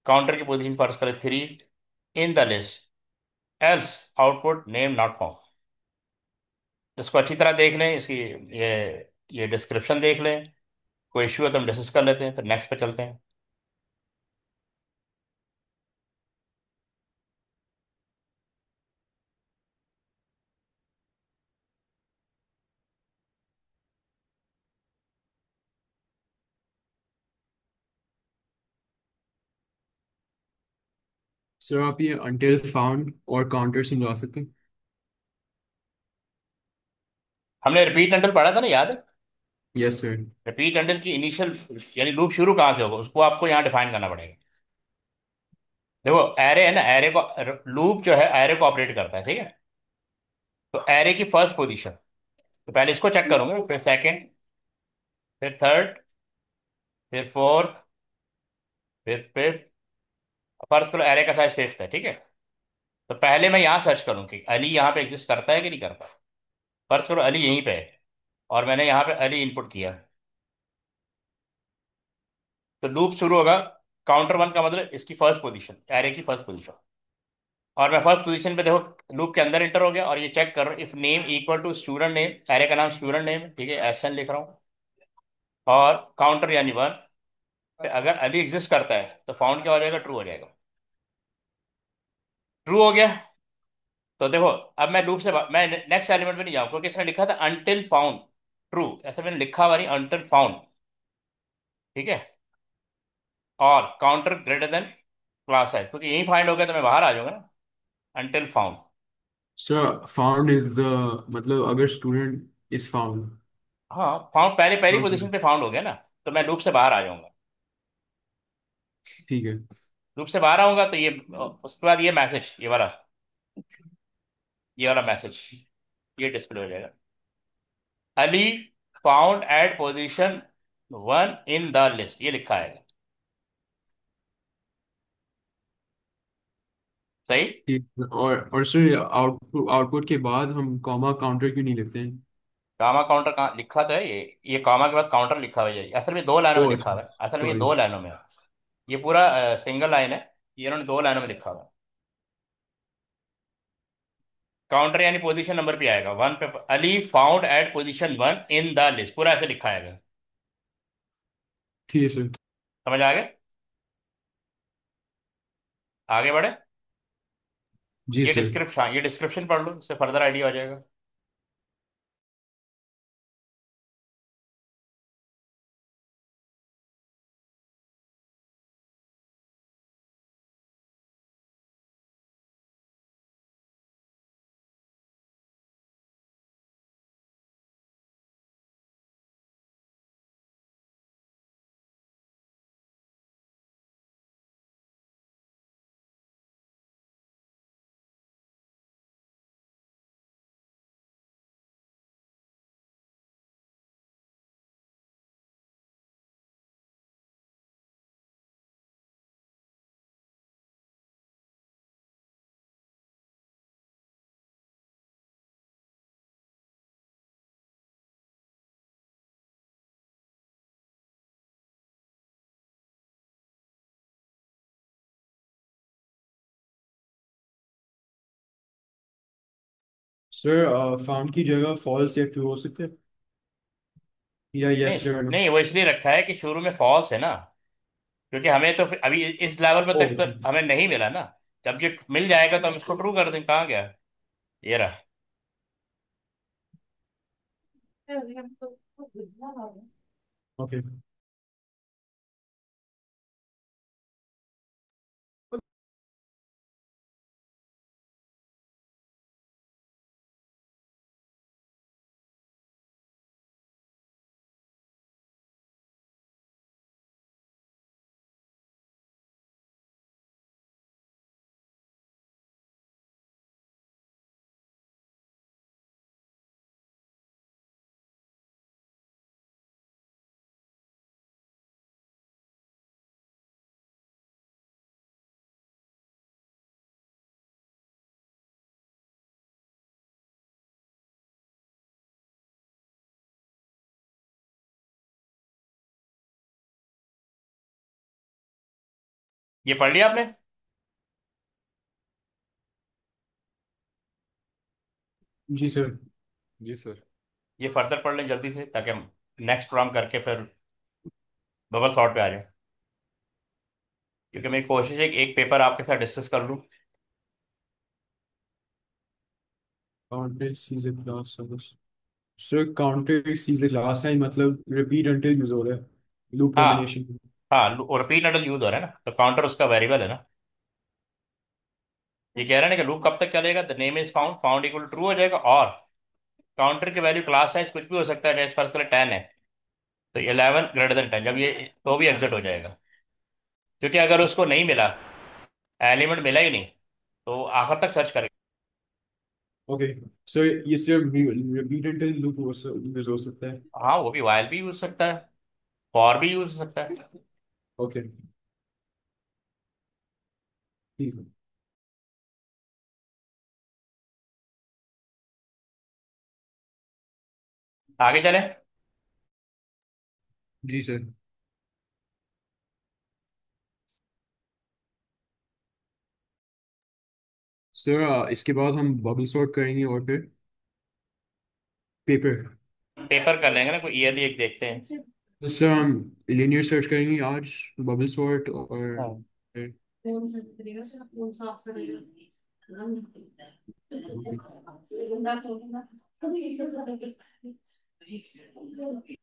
counter की position first colour 3 in the list, else output name not found. इसको अच्छी तरह देख लें, इसकी ये ये डिस्क्रिप्शन देख लें, कोई इश्यू है तो हम डिस्कस कर लेते हैं, फिर नेक्स्ट पे चलते हैं। सर आप ये until found और काउंटर समझा सकते हैं? हमने रिपीट अंटिल पढ़ा था ना, याद है? Yes sir. रिपीट अंटिल की इनिशियल यानी लूप शुरू कहाँ से होगा उसको आपको यहाँ डिफाइन करना पड़ेगा। देखो एरे है ना, एरे को, लूप जो है एरे को ऑपरेट करता है, ठीक है? तो एरे की फर्स्ट पोजीशन, तो पहले इसको चेक करूंगा, फिर सेकंड, फिर थर्ड, फिर फोर्थ, फिर फिफ्थ। फर्स्ट करो एरे का साइज फिफ्थ है, ठीक है? तो पहले मैं यहाँ सर्च करूँ कि अली यहाँ पे एग्जिस्ट करता है कि नहीं करता। फर्स्ट करो अली यहीं पे है, और मैंने यहाँ पे अली इनपुट किया, तो लूप शुरू होगा। काउंटर वन का मतलब इसकी फर्स्ट पोजीशन, एरे की फर्स्ट पोजीशन। और मैं फर्स्ट पोजीशन पे देखो लूप के अंदर इंटर हो गया, और ये चेक कर रहा हूँ if name equal to student name, array का नाम स्टूडेंट नेम, ठीक है, एसएन लिख रहा हूँ, और काउंटर यानी वन। अगर अली एग्जिस्ट करता है तो फाउंड क्या हो जाएगा, ट्रू हो जाएगा। ट्रू हो गया, तो देखो अब मैं लूप से मैं नेक्स्ट एलिमेंट पे नहीं जाऊँ, क्योंकि इसने लिखा था अनटिल फाउंड ट्रू, ऐसा मैंने लिखा हुआ नहीं, अनटिल फाउंड, ठीक है? और counter greater than class size, क्योंकि यही फाइंड हो गया तो मैं बाहर आ जाऊंगा ना, until found. Sir found is the मतलब अगर स्टूडेंट इज फाउंड। हाँ, फाउंड पहले पहली हाँ सर। पोजीशन पे फाउंड हो गया ना, तो मैं लूप से बाहर आ जाऊंगा। ठीक है। लूप से बाहर आऊंगा तो ये, उसके बाद ये मैसेज, ये वाला मैसेज ये डिस्प्ले हो जाएगा, Ali found at position one in the list, ये लिखा है। सही। ठीक है। और सर आउटपुट आउटपुट के बाद हम कॉमा काउंटर क्यों नहीं लिखते हैं? कामा काउंटर कहाँ लिखा तो है, ये कामा के बाद काउंटर लिखा हुआ है, असल में दो लाइनों में ओ लिखा अच्छा। हुआ है, असल में ये सॉरी। दो लाइनों में है। ये पूरा सिंगल लाइन है, ये इन्होंने दो लाइनों में लिखा हुआ है। काउंटर यानी पोजीशन नंबर पे आएगा वन पे, Ali found at position one in the list, पूरा ऐसे लिखा आएगा। ठीक है सर। समझ आ गया? आगे बढ़े। जी ये सर। डिस्क्रिप्शन, ये डिस्क्रिप्शन पढ़ लो, इससे फर्दर आइडिया हो जाएगा। सर फाउंड की जगह फॉल्स या ट्रू हो सकते हैं, या नहीं यस सर नो? नहीं, वो इसलिए रखा है कि शुरू में फॉल्स है ना, क्योंकि हमें तो अभी इस लेवल पर ओ तक तो हमें नहीं मिला ना। जब ये मिल जाएगा तो हम इसको ट्रू कर दें, कहाँ गया, ये रहा। ओके। ये पढ़ लिया आपने? जी सर। जी सर। ये फर्दर पढ़ लें जल्दी से ताकि हम नेक्स्ट प्रोग्राम करके फिर बबल सॉर्ट पे आ जाए, क्योंकि मेरी कोशिश है कि एक पेपर आपके साथ डिस्कस कर लूँ। Counter sees a class service. Sir counter sees a class है, मतलब रिपीट अंटिल यूज हो रहा है लूप हाँ टर्मिनेशन। हाँ, रिपीट अटल यूज हो रहा है ना, तो काउंटर उसका वेरिएबल है ना। ये कह रहा है ना कि लूप कब तक चलेगा, the name is found, found equal true हो जाएगा, और काउंटर की वैल्यू क्लास साइज कुछ भी हो सकता है, जैसे फर्स्ट 10 है तो 11 ग्रेटर देन 10, जब ये तो भी एग्जिट हो जाएगा। क्योंकि अगर उसको नहीं मिला, एलिमेंट मिला ही नहीं, तो आखिर तक सर्च करेगा। ओके सर, ये सिर्फ रिपीट अंटिल लूप यूज हो सकता है। हाँ, वो भी वाइल भी यूज सकता है, फॉर भी यूज हो सकता है। ओके ठीक है। आगे चले। जी सर। सर इसके बाद हम बबल सॉर्ट करेंगे और फिर पेपर। पेपर कर लेंगे ना, कोई ईयरली एक देखते हैं। तो सर हम लीनियर सर्च करेंगे आज, बबल सॉर्ट और हाँ। फिर। ओके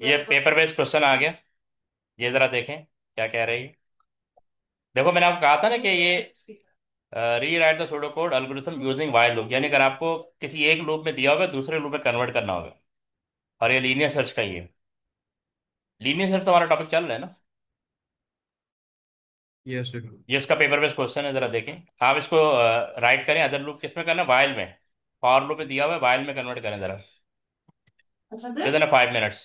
ये पेपर बेस्ड क्वेश्चन आ गया, ये जरा देखें क्या कह रही है। देखो, मैंने आपको कहा था ना कि ये री right the pseudo code algorithm using while loop, यानी अगर आपको किसी एक लूप में दिया होगा दूसरे लूप में कन्वर्ट करना होगा, और ये लीनियर सर्च का ही है। लीनियर सर्च तो हमारा टॉपिक चल रहा है ना। Yes sir. ये इसका पेपर बेस्ड क्वेश्चन है, जरा देखें। आप इसको राइट करें, अदर लूप किस में करना, वाइल में। फॉर लूप में दिया हुआ है, वाइल में कन्वर्ट करें जरा, विद इन 5 मिनट्स।